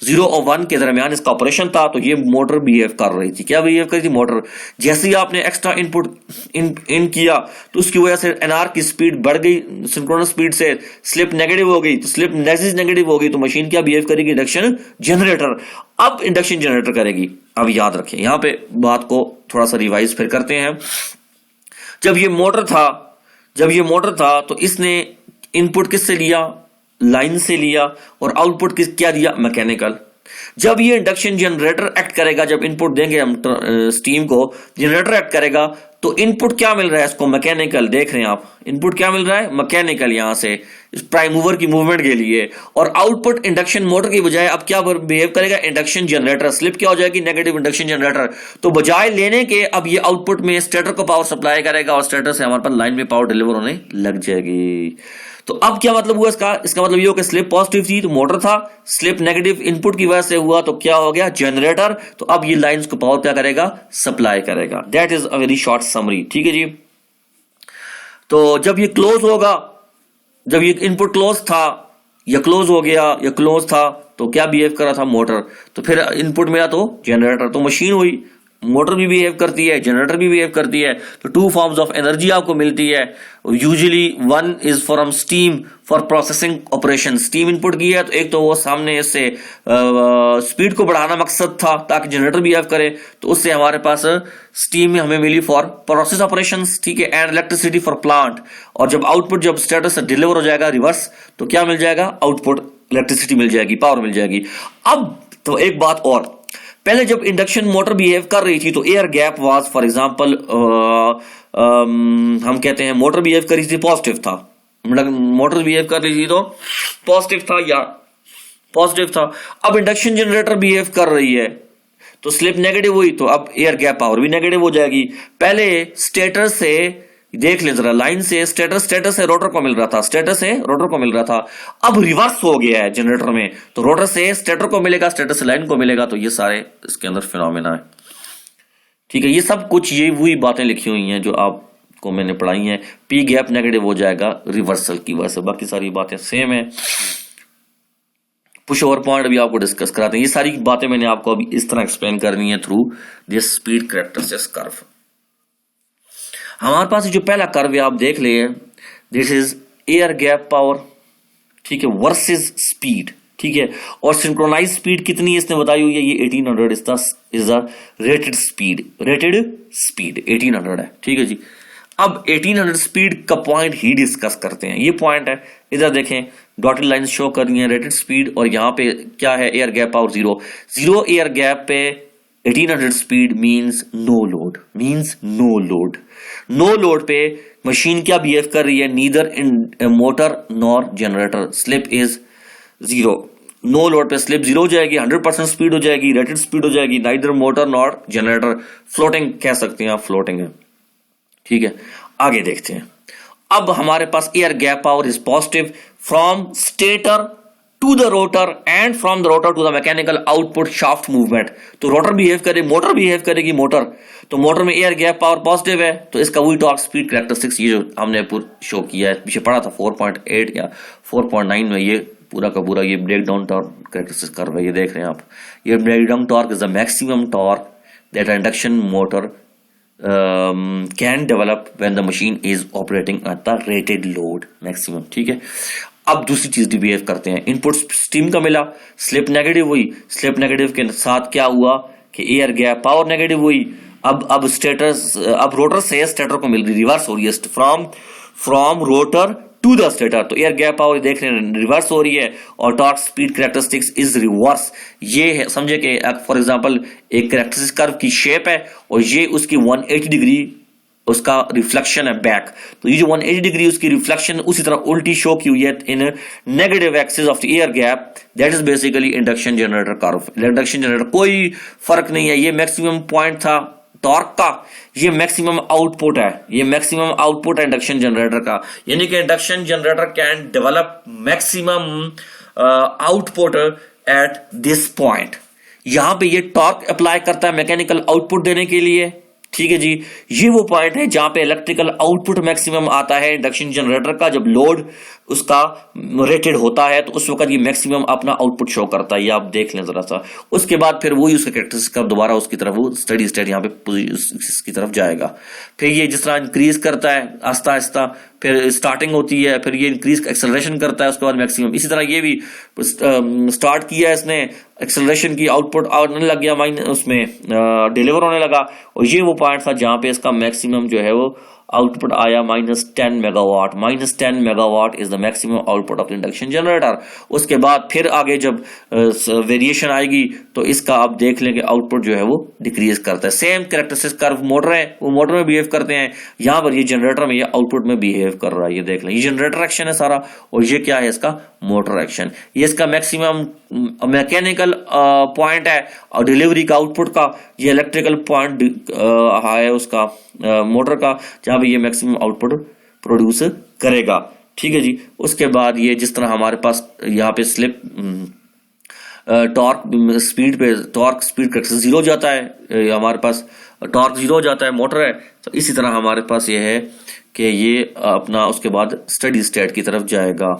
0 और 1 के दरमियान इसका ऑपरेशन था, तो ये मोटर बिहेव कर रही थी। क्या बिहेव कर रही थी, मोटर। जैसे ही आपने एक्स्ट्रा इनपुट इन किया तो उसकी वजह से एनआर की स्पीड बढ़ गई, सिंक्रोनस स्पीड से स्लिप नेगेटिव हो गई, तो स्लिप नेगेटिव हो गई तो मशीन क्या बिहेव करेगी, इंडक्शन जनरेटर। अब इंडक्शन जनरेटर करेगी। अब याद रखें यहां पे बात को थोड़ा सा रिवाइज फिर करते हैं। जब ये मोटर था तो इसने इनपुट किससे लिया, लाइन से लिया, और आउटपुट क्या दिया, मैकेनिकल। जब ये इंडक्शन जनरेटर एक्ट करेगा, जब इनपुट देंगे हम स्टीम को, जनरेटर एक्ट करेगा तो इनपुट क्या मिल रहा है इसको, मैकेनिकल। देख रहे हैं आप, इनपुट क्या मिल रहा है, मैकेनिकल, यहां से इस प्राइम मूवर की मूवमेंट के लिए। और आउटपुट इंडक्शन मोटर की बजाय अब क्या बिहेव करेगा, इंडक्शन जनरेटर। स्लिप क्या हो जाएगी, नेगेटिव, इंडक्शन जनरेटर। तो बजाय लेने के अब ये आउटपुट में स्टेटर को पावर सप्लाई करेगा और स्टेटर से हमारे पास लाइन में पावर डिलीवर होने लग जाएगी। तो अब क्या मतलब हुआ इसका मतलब ये हो कि स्लिप पॉजिटिव थी तो मोटर था, स्लिप नेगेटिव इनपुट की वजह से हुआ तो क्या हो गया, जनरेटर। तो अब ये लाइंस को पावर क्या करेगा, सप्लाई करेगा। That is a very short summary, ठीक है जी। तो जब ये क्लोज होगा, जब ये इनपुट क्लोज था या क्लोज हो गया या क्लोज था, तो क्या बिहेव कर रहा था, मोटर। तो फिर इनपुट मिला तो जनरेटर, तो मशीन हुई। मोटर भी बिहेव करती है, जनरेटर भी बिहेव करती है। तो 2 फॉर्म्स ऑफ एनर्जी आपको मिलती है। Usually 1 is from steam for processing operation. Steam input की है तो एक तो वो सामने इससे स्पीड को बढ़ाना मकसद था ताकि जनरेटर बिहेव करे, तो उससे हमारे पास स्टीम हमें मिली फॉर प्रोसेस ऑपरेशंस, ठीक है, एंड इलेक्ट्रिसिटी फॉर प्लांट। और जब आउटपुट जब स्टेटस से डिलीवर हो जाएगा रिवर्स, तो क्या मिल जाएगा, आउटपुट इलेक्ट्रिसिटी मिल जाएगी, पावर मिल जाएगी। अब तो एक बात और, पहले जब इंडक्शन मोटर बिहेव कर रही थी तो air gap was, for example हम कहते हैं मोटर बिहेव कर रही थी पॉजिटिव था, मोटर बिहेव कर रही थी तो पॉजिटिव था या पॉजिटिव था। अब इंडक्शन जनरेटर बिहेव कर रही है तो स्लिप नेगेटिव हुई, तो अब एयर गैप पावर भी नेगेटिव हो जाएगी। पहले स्टेटर से देख ले जरा, लाइन से स्टेटर से रोटर को मिल रहा था, स्टेटर से रोटर को मिल रहा था। अब रिवर्स हो गया है जनरेटर में, तो रोटर से स्टेटर को मिलेगा, स्टेटर से लाइन को मिलेगा। तो ये सारे इसके अंदर फिनोमेना है, ठीक है। ये सब कुछ ये वही बातें लिखी हुई हैं जो आपको मैंने पढ़ाई हैं। पी गैप नेगेटिव हो जाएगा रिवर्सल की वजह से, बाकी सारी बातें सेम है। पुश ओवर पॉइंट भी आपको डिस्कस कराते हैं। ये सारी बातें मैंने आपको अभी इस तरह एक्सप्लेन करनी है through this speed characteristics curve. हमारे पास जो पहला कर्व है आप देख ले, this is air gap power, ठीक है, वर्सेस स्पीड, ठीक है। और सिंक्रोनाइज स्पीड कितनी है इसने बताई हुई है, ये 1800 इज द रेटेड स्पीड 1800 है, ठीक है जी। अब 1800 स्पीड का पॉइंट ही डिस्कस करते हैं। ये पॉइंट है, इधर देखें डॉटेड लाइन शो कर रही है रेटेड स्पीड, और यहां पे क्या है, air gap power 0 air gap पे 1800 speed means no load. No load पे मशीन क्या बिहेव कर रही है, neither in motor nor generator, slip is 0। No load पे स्लिप 0 हो जाएगी, 100% स्पीड हो जाएगी, रेटेड स्पीड हो जाएगी, neither motor nor generator. Floating कह सकते हैं आप, फ्लोटिंग है, ठीक है। आगे देखते हैं। अब हमारे पास air gap power is positive from stator to the rotor and from the rotor to the mechanical output shaft movement. तो रोटर बिहेव करे, मोटर बिहेव करेगी मोटर, तो मोटर में एयर गैप पावर पॉजिटिव है, तो इसका वही टॉर्क स्पीड कैरेक्टरिस्टिक्स ये जो हमने शो किया है, पीछे पढ़ा था 4.8 या 4.9 में, ये पूरा का पूरा ये ब्रेक डाउन टॉर्क कैरेक्टरिस्टिक्स कर रहा है। ये देख रहे हैं आप, ये break down torque is the maximum torque that induction motor can develop when the machine is operating at the rated load maximum. ठीक है, अब दूसरी चीज बिहेव करते हैं, इनपुट स्टीम का मिला, स्लिप नेगेटिव हुई, स्लिप नेगेटिव के साथ क्या हुआ कि एयर गैप पावर नेगेटिव हुई। अब स्टेटस, अब रोटर से स्टेटर को मिल रही, रिवर्स हो रही है from rotor to the stator, तो एयर गैप पावर देख रहे हैं रिवर्स हो रही है और torque speed characteristics is reverse. ये है, समझे कि फॉर एग्जांपल एक कैरेक्टरिस्टिक कर्व की शेप है और ये उसकी 180 डिग्री उसका रिफ्लेक्शन है बैक, तो ये जो 180 डिग्री उसकी रिफ्लेक्शन उसी तरह उल्टी शो की हुई है in negative axis of the air gap, that is basically induction generator curve. Induction generator कोई फर्क नहीं है, ये मैक्सिमम पॉइंट था टॉर्क का, ये मैक्सिमम आउटपुट है, ये मैक्सिमम आउटपुट है इंडक्शन जनरेटर का, यानी कि induction generator can develop maximum output at this point. यहां पे ये टॉर्क अप्लाई करता है मैकेनिकल आउटपुट देने के लिए। ठीक है जी, ये वो पॉइंट है जहां पे इलेक्ट्रिकल आउटपुट मैक्सिमम आता है इंडक्शन जनरेटर का, जब लोड उसका रेटेड होता है तो उस वक्त ये मैक्सिमम अपना आउटपुट शो करता है, ये आप देख लें जरा सा। उसके बाद फिर वही उसका कैरेक्टरिस्टिक का दोबारा उसकी तरफ वो स्टडी स्टेट यहाँ पे इसकी तरफ जाएगा। फिर ये जिस तरह इंक्रीज करता है आस्ता आस्ता, फिर स्टार्टिंग होती है, फिर ये इंक्रीज एक्सेलरेशन करता है, उसके बाद मैक्सिमम। इसी तरह ये भी स्टार्ट किया इसने, एक्सेलरेशन की, आउटपुट आने लग गया, माइन उसमें डिलीवर होने लगा, और ये वो पॉइंट था जहां पे इसका मैक्सिमम जो है वो आउटपुट आया -10 megawatt. -10 megawatt is the maximum output of induction generator. उसके बाद फिर आगे जब वेरिएशन आएगी तो इसका आप देख लें कि आउटपुट जो है वो डिक्रीज करता है। सेम कैरेक्टरिस्टिक कर्व मोटर है, वो मोटर में बिहेव करते हैं, यहां पर ये जनरेटर में ये आउटपुट में बिहेव कर रहा है। ये देख लें, ये जनरेटर एक्शन है सारा, और ये क्या है इसका मोटर एक्शन। ये इसका मैक्सिमम मैकेनिकल पॉइंट है और डिलीवरी का आउटपुट का ये इलेक्ट्रिकल पॉइंट है उसका मोटर का, जहां पे ये मैक्सिमम आउटपुट प्रोड्यूस करेगा। ठीक है जी, उसके बाद ये जिस तरह हमारे पास यहाँ पे स्लिप टॉर्क स्पीड पे टॉर्क स्पीड जीरो हो जाता है, हमारे पास टॉर्क जीरो हो जाता है, मोटर है, तो इसी तरह हमारे पास ये है कि ये अपना उसके बाद स्टडी स्टेट की तरफ जाएगा।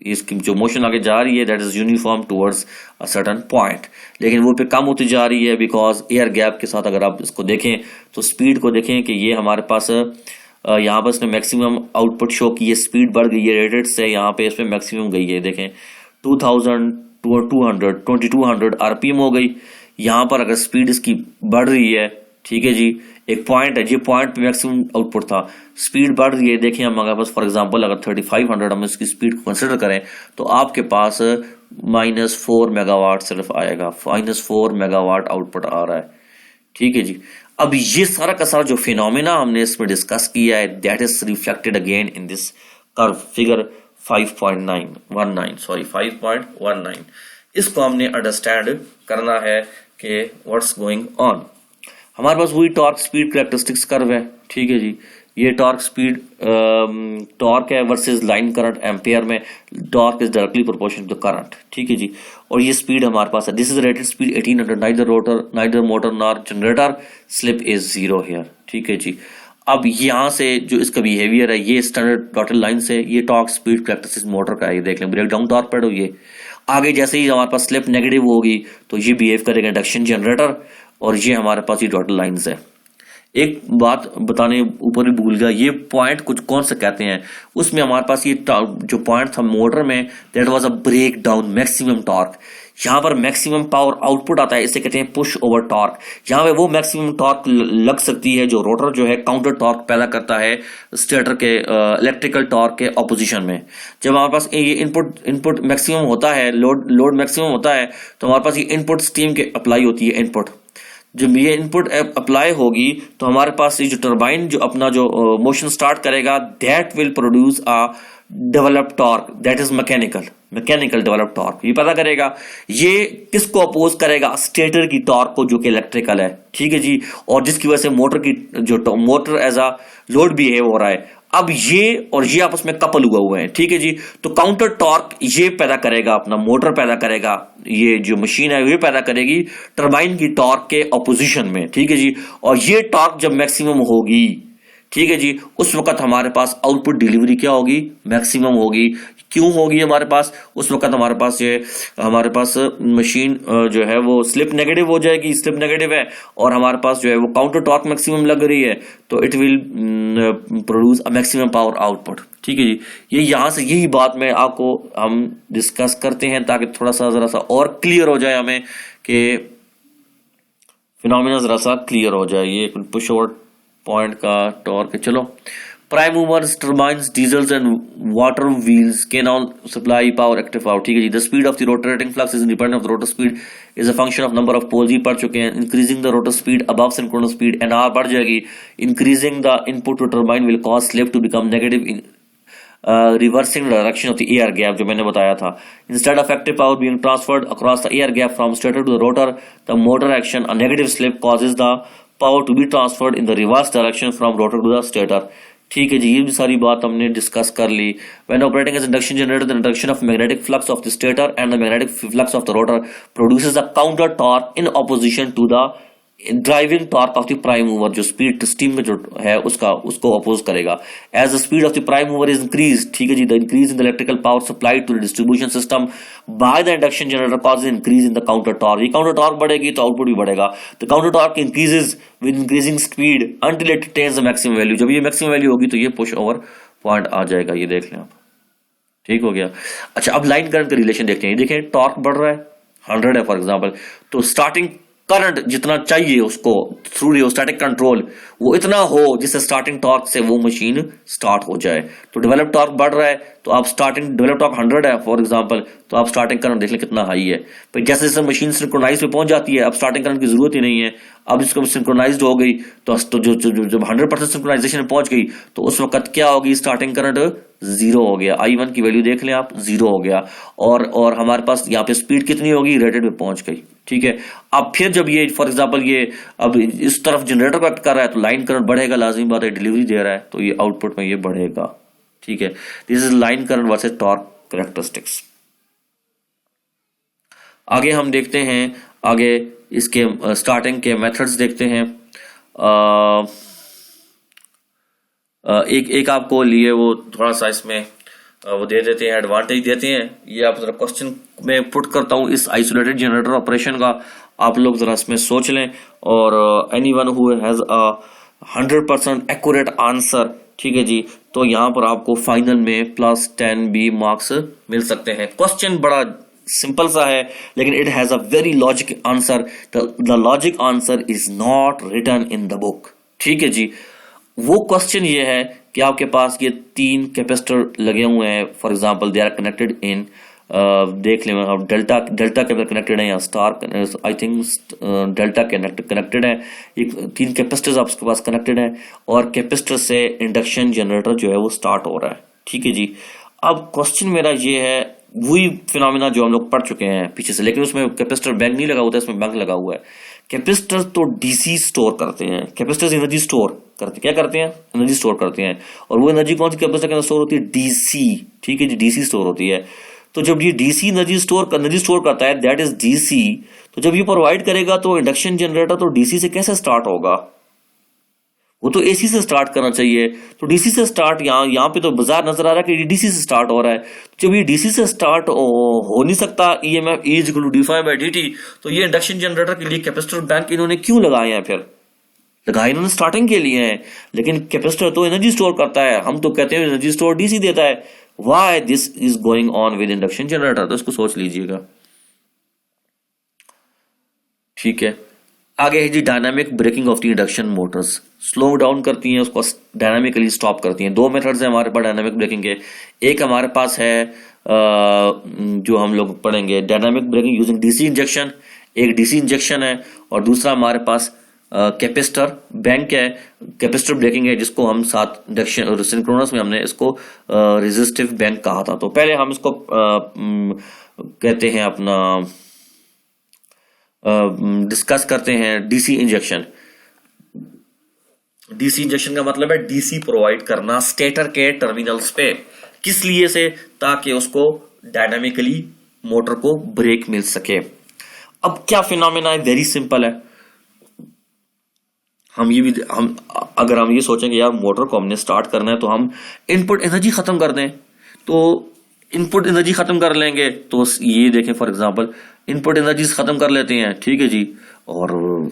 इसकी जो मोशन आगे जा रही है that is uniform towards a certain point, लेकिन वो पे कम होती जा रही है बिकॉज एयर गैप के साथ अगर आप इसको देखें तो स्पीड को देखें कि ये हमारे पास यहाँ पर इसने मैक्सिमम आउटपुट शो की, ये स्पीड बढ़ गई है रेटेड से, यहाँ पे इसमें मैक्सिमम गई है, देखें 2200 आरपीएम हो गई। यहाँ पर अगर स्पीड इसकी बढ़ रही है, ठीक है जी, एक पॉइंट है, ये पॉइंट पे मैक्सिमम आउटपुट था, स्पीड बढ़ रही है, देखिए हम अगर बस फॉर एग्जांपल अगर 3500 हम इसकी स्पीड को कंसिडर करें तो आपके पास -4 मेगावाट सिर्फ आएगा, -4 मेगावाट आउटपुट आ रहा है। ठीक है जी, अब ये सारा का सारा जो फिनोमेना हमने इसमें डिस्कस किया है that is reflected again in this curve figure 5.19, इसको हमने अंडरस्टैंड करना है कि व्हाट्स गोइंग ऑन। हमारे पास वही टॉर्क स्पीड कैरेक्टरिस्टिक्स कर्व है। ठीक है जी, ये टॉर्क स्पीड टॉर्क है वर्सेस लाइन करंट एम्पेयर में, torque is directly proportional to current. ठीक है जी, और ये स्पीड हमारे पास है, this is rated speed 1800, neither motor nor generator, slip is 0 here. ठीक है जी, अब यहां से जो इसका बिहेवियर है ये स्टैंडर्ड डॉटेड लाइन से, ये टॉर्क स्पीड कैरेक्टरिस्टिक्स मोटर का है, ये देख लें ब्रेक डाउन टॉर्क पैड हो, ये आगे जैसे ही हमारे पास स्लिप नेगेटिव होगी तो ये बिहेव करेगा इंडक्शन जनरेटर, और ये हमारे पास ये डॉटेड लाइंस है। एक बात बताने ऊपर ही भूल गया, ये पॉइंट कुछ कौन सा कहते हैं, उसमें हमारे पास ये जो पॉइंट था मोटर में that was a break down maximum torque. यहाँ पर मैक्सिमम पावर आउटपुट आता है, इसे कहते हैं पुश ओवर टॉर्क। यहाँ पे वो मैक्सिमम टॉर्क लग सकती है जो रोटर जो है काउंटर टॉर्क पैदा करता है स्टेटर के इलेक्ट्रिकल टॉर्क के ऑपोजिशन में। जब हमारे पास ये इनपुट मैक्सिमम होता है, लोड मैक्सिमम होता है, तो हमारे पास ये इनपुट स्टीम के अप्लाई होती है इनपुट। जब ये इनपुट अप्लाई होगी तो हमारे पास ये जो टरबाइन जो अपना जो मोशन स्टार्ट करेगा that will produce a develop torque that is mechanical develop torque. ये पता करेगा ये किसको अपोज करेगा, स्टेटर की टॉर्क को जो कि इलेक्ट्रिकल है। ठीक है जी, और जिसकी वजह से motor as a load behave हो रहा है। अब ये और ये आपस में कपल हुए हैं, ठीक है जी। तो काउंटर टॉर्क ये पैदा करेगा, अपना मोटर पैदा करेगा, ये जो मशीन है ये पैदा करेगी टरबाइन की टॉर्क के ऑपोजिशन में, ठीक है जी। और ये टॉर्क जब मैक्सिमम होगी, ठीक है जी, उस वक्त हमारे पास आउटपुट डिलीवरी क्या होगी, मैक्सिमम होगी। क्यों होगी हमारे पास, उस वक्त हमारे पास मशीन जो है वो स्लिप नेगेटिव हो जाएगी, स्लिप नेगेटिव है, और हमारे पास जो है वो काउंटर टॉर्क मैक्सिमम लग रही है, तो it will produce a maximum power output, ठीक है जी। ये यहां से यही बात में आपको हम डिस्कस करते हैं ताकि थोड़ा सा जरा सा और क्लियर हो जाए हमें कि फिनोमिना जरा सा क्लियर हो जाए। ये पुश ओवर पॉइंट का टॉर्क है। चलो, prime movers, turbines, diesels and water wheels can all supply power active power, ठीक है जी। The speed of the rotating flux is independent of the rotor speed is a function of number of poles, ये पढ़ चुके हैं। Increasing the rotor speed above synchronous speed N R बढ़ जाएगी। Increasing the input to turbine will cause slip to become negative in reversing direction of the air gap, जो मैंने बताया था। Instead of active power being transferred across the air gap from stator to the rotor, the motor action a negative slip causes the power to be transferred in the reverse direction from rotor to the stator, ठीक है जी। ये भी सारी बात हमने discuss कर ली। When operating as induction generator, the induction of magnetic flux of the stator and the magnetic flux of the rotor produces a counter torque in opposition to the driving torque of the prime mover, जो speed steam में जो है उसको oppose करेगा। As the speed of the prime mover is increase, ठीक है जी, the increase in the electrical power supplied to the distribution system by the induction generator causes increase in the counter torque. ये counter torque बढ़ेगी तो output भी बढ़ेगा। The counter torque increases with increasing speed until it attains the maximum value. जब ये maximum value होगी तो ये पुश ओवर पॉइंट आ जाएगा। ये देख लें आप, ठीक हो गया। अच्छा, अब लाइन करंट का रिलेशन देखते हैं। देखें, टॉर्क बढ़ रहा है, 100 है फॉर एग्जांपल, तो स्टार्टिंग करंट जितना चाहिए उसको थ्रू रियोस्टैटिक कंट्रोल वो इतना हो जिससे स्टार्टिंग टॉर्क से वो मशीन स्टार्ट हो जाए। तो डेवलप टॉर्क बढ़ रहा है तो आप स्टार्टिंग डेवलप टॉर्क 100 है फॉर एग्जांपल, तो आप स्टार्टिंग करंट देख लें कितना हाई है। फिर जैसे जैसे मशीन सिंक्रोनाइज पे पहुंच जाती है अब स्टार्टिंग करंट की जरूरत ही नहीं है। अब इसको सिंक्रोनाइज्ड हो गई तो जब 100% सिंक्रोनाइजेशन पहुंच गई तो उस वक्त क्या होगी, स्टार्टिंग करंट 0 हो गया। I1 की वैल्यू देख लें आप, 0 हो गया। और हमारे पास यहाँ पे स्पीड कितनी होगी, रेटेड पे पहुंच गई, ठीक है। अब फिर जब ये फॉर एग्जांपल ये अब इस तरफ जनरेटर को एक्ट कर रहा है तो लाइन करंट बढ़ेगा, लाजिमी बात है, डिलीवरी दे रहा है तो ये आउटपुट में ये बढ़ेगा, ठीक है। This is line current versus torque characteristics. आगे हम देखते हैं, आगे इसके स्टार्टिंग के मेथड्स देखते हैं। एक आपको लिए वो थोड़ा सा इसमें वो दे देते हैं, एडवांटेज देते हैं। ये आप जरा क्वेश्चन में पुट करता हूं इस आइसोलेटेड जनरेटर ऑपरेशन का, आप लोग जरा इसमें सोच लें। और anyone who has a 100% accurate answer, ठीक है जी, तो यहां पर आपको फाइनल में +10 B मार्क्स मिल सकते हैं। क्वेश्चन बड़ा सिंपल सा है लेकिन it has a very logic answer. The logic answer is not written in the book, ठीक है जी। वो क्वेश्चन ये है कि आपके पास ये 3 कैपेसिटर लगे हुए हैं, for example they are connected in, देख लें आप, डेल्टा के अंदर कनेक्टेड है या star, I think delta connected है। ये 3 कैपेसिटर्स आपके पास कनेक्टेड है और कैपेसिटर से इंडक्शन जनरेटर जो है वो स्टार्ट हो रहा है, ठीक है जी। अब क्वेश्चन मेरा ये है, वही फिनोमिना जो हम लोग पढ़ चुके हैं पीछे से, लेकिन उसमें कैपेसिटर बैंक नहीं लगा होता, इसमें बैंक लगा हुआ है। कैपेसिटर तो डीसी स्टोर करते हैं, कैपेसिटर एनर्जी स्टोर करते हैं, क्या करते हैं, एनर्जी स्टोर करते हैं। और वो एनर्जी कौन सी कैपेसिटर के अंदर स्टोर होती है, डीसी, ठीक है जी, डीसी स्टोर होती है। तो जब ये डीसी एनर्जी स्टोर करता है, दैट इज डीसी, तो जब ये प्रोवाइड करेगा तो इंडक्शन जनरेटर तो डीसी से कैसे स्टार्ट होगा, वो तो एसी से स्टार्ट करना चाहिए। तो डीसी से स्टार्ट यहाँ पे तो बाजार नजर आ रहा है कि डीसी से स्टार्ट हो रहा है। जब ये डीसी से स्टार्ट हो नहीं सकता, EMF dy/dt, तो ये इंडक्शन जनरेटर के लिए कैपेसिटर बैंक इन्होंने क्यों लगाए हैं, फिर लगाए इन्होंने स्टार्टिंग के लिए हैं, लेकिन कैपेसिटर तो एनर्जी स्टोर करता है, हम तो कहते हैं एनर्जी स्टोर डीसी देता है। Why this is going on with induction generator, तो इसको सोच लीजिएगा, ठीक है। आगे है जी dynamic braking of the induction motors, slow down करती हैं, उसको डायनामिकली स्टॉप करती हैं। 2 मेथड्स हैं हमारे पास डायनामिक ब्रेकिंग के। एक हमारे पास है जो हम लोग पढ़ेंगे dynamic braking using DC injection, एक डीसी इंजेक्शन है, और दूसरा हमारे पास कैपेसिटर बैंक है, कैपेसिटर ब्रेकिंग है, जिसको हम साथ इंडक्शन और सिंक्रोनस में हमने इसको रेजिस्टिव बैंक कहा था। तो पहले हम इसको कहते हैं अपना डिस्कस करते हैं डीसी इंजेक्शन। डीसी इंजेक्शन का मतलब है डीसी प्रोवाइड करना स्टेटर के टर्मिनल्स पे, किस लिए से, ताकि उसको डायनामिकली मोटर को ब्रेक मिल सके। अब क्या फिनोमेना है, वेरी सिंपल है। हम अगर हम ये सोचेंगे यार मोटर को हमने स्टार्ट करना है तो हम इनपुट एनर्जी खत्म कर दें, तो इनपुट एनर्जी खत्म कर लेंगे, तो ये देखें फॉर एग्जांपल इनपुट एनर्जी खत्म कर लेते हैं, ठीक है जी, और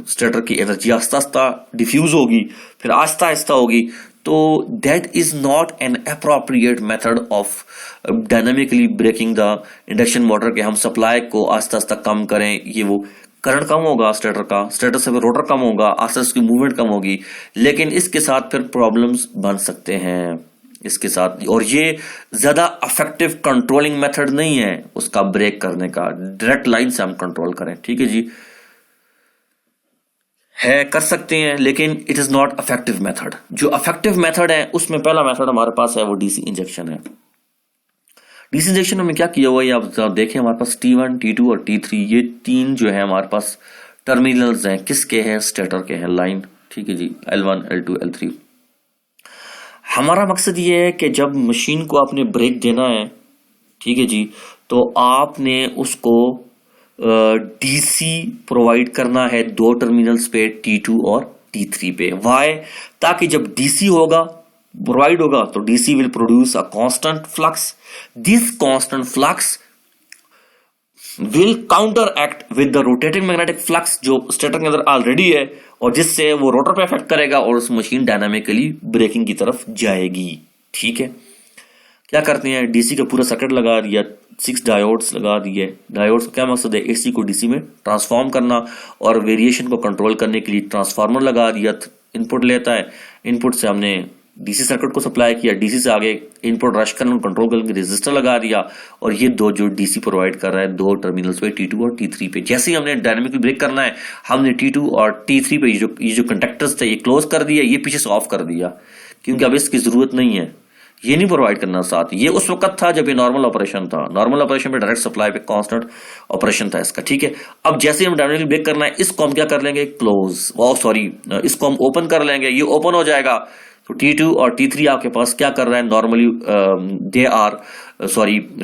स्टेटर की एनर्जी आस्ता आस्ता डिफ्यूज होगी, फिर आस्ता आस्ता होगी, तो that is not an appropriate method of dynamically braking the induction motor के हम सप्लाई को आस्ता आस्ता कम करें। ये वो करंट कम होगा स्टेटर का, स्टेटर से रोटर कम होगा, आस्ता उसकी मूवमेंट कम होगी, लेकिन इसके साथ फिर प्रॉब्लम्स बन सकते हैं इसके साथ। और ये ज्यादा इफेक्टिव कंट्रोलिंग मेथड नहीं है उसका ब्रेक करने का, डायरेक्ट लाइन से हम कंट्रोल करें, ठीक है जी, है कर सकते हैं, लेकिन it is not effective method. जो इफेक्टिव मेथड है उसमें पहला मेथड हमारे पास है वो डीसी इंजेक्शन है। डीसी इंजेक्शन में क्या किया हुआ है आप देखें, हमारे पास T1, T2 और T3 ये तीन जो है हमारे पास टर्मिनल्स हैं, किसके हैं, स्टेटर के हैं, लाइन, ठीक है जी, L1, L2, L3। हमारा मकसद ये है कि जब मशीन को आपने ब्रेक देना है, ठीक है जी, तो आपने उसको डीसी प्रोवाइड करना है दो टर्मिनल्स पे, T2 और T3 पे। वाई? ताकि जब डीसी होगा प्रोवाइड होगा तो DC will produce a constant flux, this constant flux will counter act with the rotating magnetic flux जो स्टेटर के अंदर ऑलरेडी है, और जिससे वो रोटर पे इफेक्ट करेगा और उस मशीन डायनामिकली ब्रेकिंग की तरफ जाएगी, ठीक है। क्या करते हैं, डीसी का पूरा सर्किट लगा दिया, 6 डायोड्स लगा दिए। डायोड्स का क्या मकसद है, एसी को डीसी में ट्रांसफॉर्म करना, और वेरिएशन को कंट्रोल करने के लिए ट्रांसफार्मर लगा दिया, इनपुट लेता है, इनपुट से हमने डीसी सर्किट को सप्लाई किया, डीसी से आगे इनपुट रश करना कंट्रोल करने रेजिस्टर लगा दिया, और ये दो जो डीसी प्रोवाइड कर रहा है दो टर्मिनल्स पे, T2 और T3 पे। जैसे ही हमने डायनामिकली ब्रेक करना है, हमने T2 और T3 पे ये जो कंडक्टर्स थे ये क्लोज कर दिया, ये पीछे से ऑफ कर दिया, क्योंकि अब इसकी जरूरत नहीं है, ये नहीं प्रोवाइड करना साथ। ये उस वक्त था जब ये नॉर्मल ऑपरेशन था, नॉर्मल ऑपरेशन पे डायरेक्ट सप्लाई पे कांस्टेंट ऑपरेशन था इसका, ठीक है। अब जैसे हम डायनामिकली ब्रेक करना है, इसको हम क्या कर लेंगे, क्लोज, इसको हम ओपन कर लेंगे, ये ओपन हो जाएगा, तो T2 और T3 आपके पास क्या कर रहा है, नॉर्मली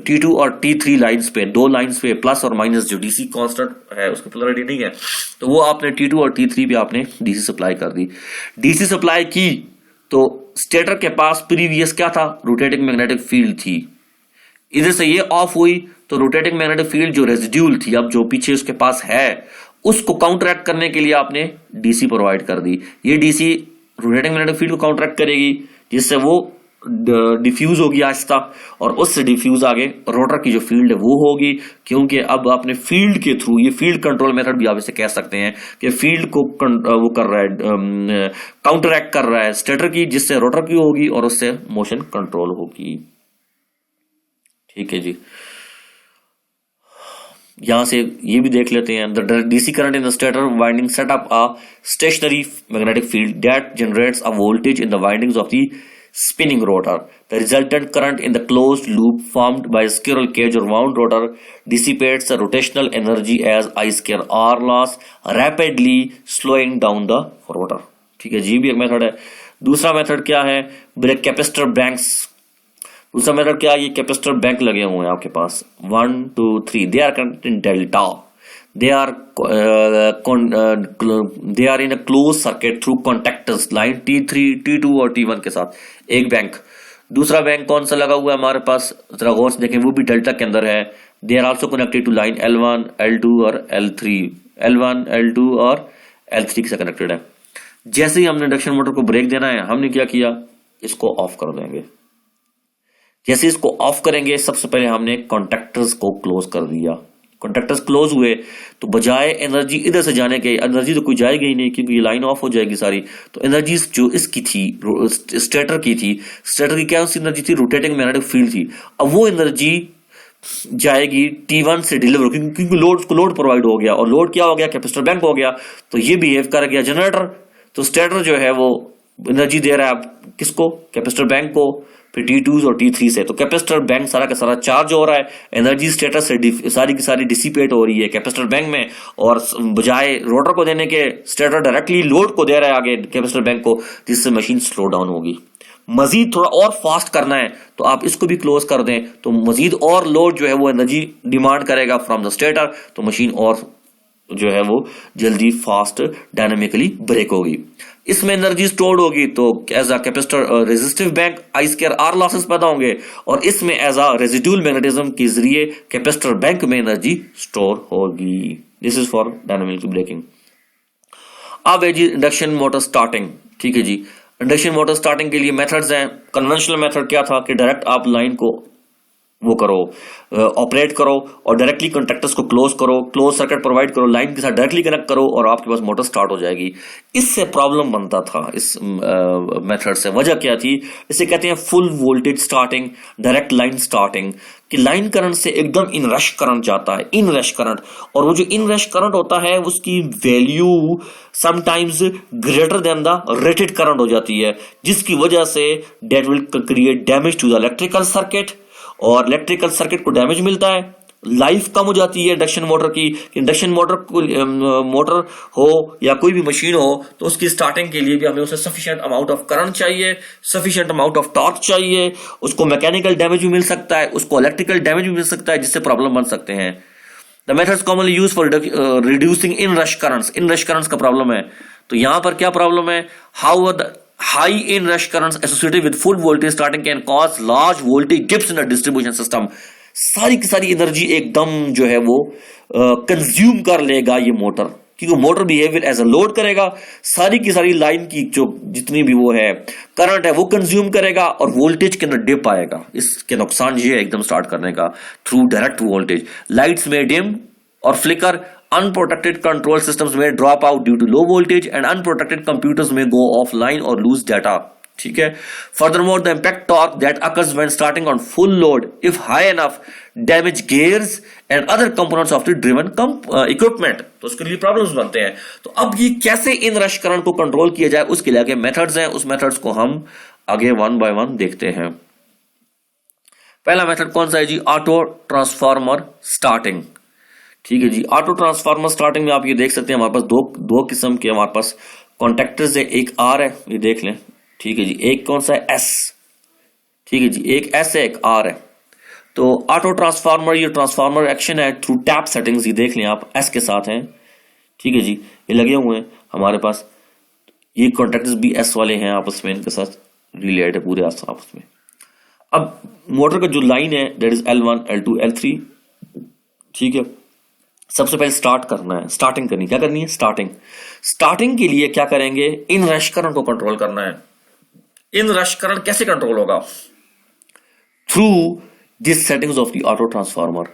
T2 और T3 लाइंस पे, दो लाइंस पे प्लस और माइनस जो डीसी कांस्टेंट है उसकी पोलैरिटी नहीं है, तो वो आपने T2 और T3 पे आपने डीसी सप्लाई कर दी। डीसी सप्लाई की तो स्टेटर के पास प्रीवियस क्या था, रोटेटिंग मैग्नेटिक फील्ड थी, इधर से ये ऑफ हुई तो रोटेटिंग मैग्नेटिक फील्ड जो रेजिड्यूल थी, अब जो पीछे उसके पास है, उसको काउंटरैक्ट करने के लिए आपने डीसी प्रोवाइड कर दी। ये डीसी रोटेटिंग मैग्नेटिक फील्ड को काउंटरैक्ट करेगी, जिससे वो डिफ्यूज होगी आहिस्ता, और उससे डिफ्यूज आगे रोटर की जो फील्ड है वो होगी, क्योंकि अब आपने फील्ड के थ्रू, ये फील्ड कंट्रोल मेथड भी आप इसे कह सकते हैं कि फील्ड को वो कर रहा है, काउंटरैक्ट कर रहा है स्टेटर की, जिससे रोटर की होगी और उससे मोशन कंट्रोल होगी, ठीक है जी। यहां से ये भी देख लेते हैं, the DC current in the stator winding set up a stationary magnetic field that generates a voltage in the windings of the spinning rotor. The resultant current in the closed loop formed by a squirrel cage or wound rotor dissipates the rotational energy as I square R loss, rapidly slowing down the rotor. ठीक है जी, भी एक method है। दूसरा method क्या है, brake capacitor banks. दूसरा method क्या है, ये कैपेसिटर बैंक लगे हुए हैं आपके पास 1 2 3, they are connected in delta, they are in a closed circuit through contactors line T3, T2 और T1 के साथ एक बैंक। दूसरा बैंक कौन सा लगा हुआ है हमारे पास, जरा गौर से देखें, वो भी डेल्टा के अंदर है। They are also connected to line L1, L2 और L3, L1, L2 और L3 से कनेक्टेड है। जैसे ही हमने इंडक्शन मोटर को ब्रेक देना है, हमने क्या किया, इसको ऑफ कर देंगे। जैसे इसको ऑफ करेंगे, सबसे पहले हमने कॉन्टैक्टर्स को क्लोज कर दिया। कॉन्टैक्टर्स क्लोज हुए तो बजाय एनर्जी इधर से जाने के, एनर्जी तो कोई जाएगी ही नहीं क्योंकि ये लाइन ऑफ हो जाएगी सारी, तो एनर्जी जो इसकी थी, स्टेटर की थी, स्टेटर की क्या एनर्जी थी, रोटेटिंग मैग्नेटिक फील्ड थी। अब वो एनर्जी जाएगी T1 से डिलीवर, क्योंकि लोड प्रोवाइड हो गया, और लोड क्या हो गया, कैपेसिटर बैंक हो गया, तो ये बिहेव कर गया जनरेटर। तो स्टेटर जो है वो एनर्जी दे रहा है किसको, कैपेसिटर बैंक को, फिर T2 और T3 से। तो कैपेसिटर बैंक सारा का सारा चार्ज हो रहा है, एनर्जी स्टेटस से सारी की सारी डिसिपेट हो रही है कैपेसिटर बैंक में, और बजाय रोटर को देने के स्टेटर डायरेक्टली लोड को दे रहा है आगे कैपेसिटर बैंक को, जिससे मशीन स्लो डाउन होगी। मजीद थोड़ा और फास्ट करना है तो आप इसको भी क्लोज कर दें, तो मजीद और लोड जो है वो एनर्जी डिमांड करेगा फ्रॉम द स्टेटर, तो मशीन और जो है वो जल्दी फास्ट डायनामिकली ब्रेक होगी। इसमें एनर्जी स्टोर्ड होगी तो as a capacitor resistive bank I square R losses पैदा होंगे, और इसमें एज अ रेजिड्यूल मैग्नेटिज्म के जरिए कैपेसिटर बैंक में एनर्जी स्टोर होगी। This is for dynamic braking. अब है जी इंडक्शन मोटर स्टार्टिंग। ठीक है जी, इंडक्शन मोटर स्टार्टिंग के लिए मेथड्स हैं। कन्वेंशनल मेथड क्या था कि डायरेक्ट आप लाइन को वो करो, ऑपरेट करो और डायरेक्टली कंडक्टर्स को क्लोज करो, क्लोज सर्किट प्रोवाइड करो, लाइन के साथ डायरेक्टली कनेक्ट करो और आपके पास मोटर स्टार्ट हो जाएगी। इससे प्रॉब्लम बनता था इस मेथड से। वजह क्या थी? इसे कहते हैं full voltage starting, direct line starting, कि लाइन करंट से एकदम इन रश करंट जाता है, इन रश करंट, और वो जो इन रश करंट होता है उसकी value sometimes greater than the rated current हो जाती है, जिसकी वजह से that will create damage to the electrical circuit, और इलेक्ट्रिकल सर्किट को डैमेज मिलता है। लाइफ कम हो जाती है इंडक्शन मोटर की। इंडक्शन मोटर को मोटर हो या कोई भी मशीन हो तो उसकी स्टार्टिंग के लिए भी हमें उसे सफिशिएंट अमाउंट ऑफ करंट चाहिए, सफिशिएंट अमाउंट ऑफ टॉर्क चाहिए। उसको मैकेनिकल डैमेज भी मिल सकता है, उसको इलेक्ट्रिकल डैमेज भी मिल सकता है, जिससे प्रॉब्लम बन सकते हैं। The methods commonly use for reducing in rush currents. In rush currents का प्रॉब्लम है, तो यहां पर क्या प्रॉब्लम है? How the high in rush currents associated with full voltage starting can cause large voltage dips in the distribution system। सारी की सारी एनर्जी एकदम जो है वो कंज्यूम कर लेगा ये मोटर, क्योंकि motor behaviour as a load करेगा, सारी की सारी लाइन की जो जितनी भी वो है करंट है वो कंज्यूम करेगा और वोल्टेज के अंदर डिप आएगा। इसके नुकसान ये है एकदम स्टार्ट करने का थ्रू डायरेक्ट वोल्टेज। लाइट्स में डिम और flicker, unprotected control systems may drop out due to low voltage, and unprotected computers may go offline or lose data। ठीक है। Furthermore, the impact torque that occurs when starting on full load, if high enough, damage gears and other components of the driven equipment। तो उसके लिए problems बनते हैं। तो अब ये कैसे इन रश करंट को कंट्रोल किया जाए, उसके लिए आगे मेथड्स हैं। उस मेथड्स को हम आगे वन बाय वन देखते हैं। पहला मेथड कौन सा है जी? Auto transformer starting. ठीक है जी, ऑटो ट्रांसफार्मर स्टार्टिंग में आप ये देख सकते हैं हमारे पास दो किस्म के हमारे पास कॉन्टेक्टर्स है। एक आर है, ये देख लें। ठीक है जी, एक कौन सा है? एस। ठीक है जी, एक एस है एक आर है। तो ऑटो ट्रांसफार्मर, ये ट्रांसफार्मर एक्शन है थ्रू टैप सेटिंग्स, ये देख लें आप, एस के साथ हैं। ठीक है जी, ये लगे हुए हैं हमारे पास, ये कॉन्टेक्टर्स भी एस वाले हैं आपस में, इनके साथ रिलेटेड है पूरे आपस में। अब मोटर का जो लाइन है that is L1 L2 L3। ठीक है, सबसे पहले स्टार्ट करना है, स्टार्टिंग करनी। क्या करनी है? स्टार्टिंग के लिए क्या करेंगे? इन रश करंट को कंट्रोल करना है। इन रश करंट कैसे कंट्रोल होगा? Through this settings of the auto transformer.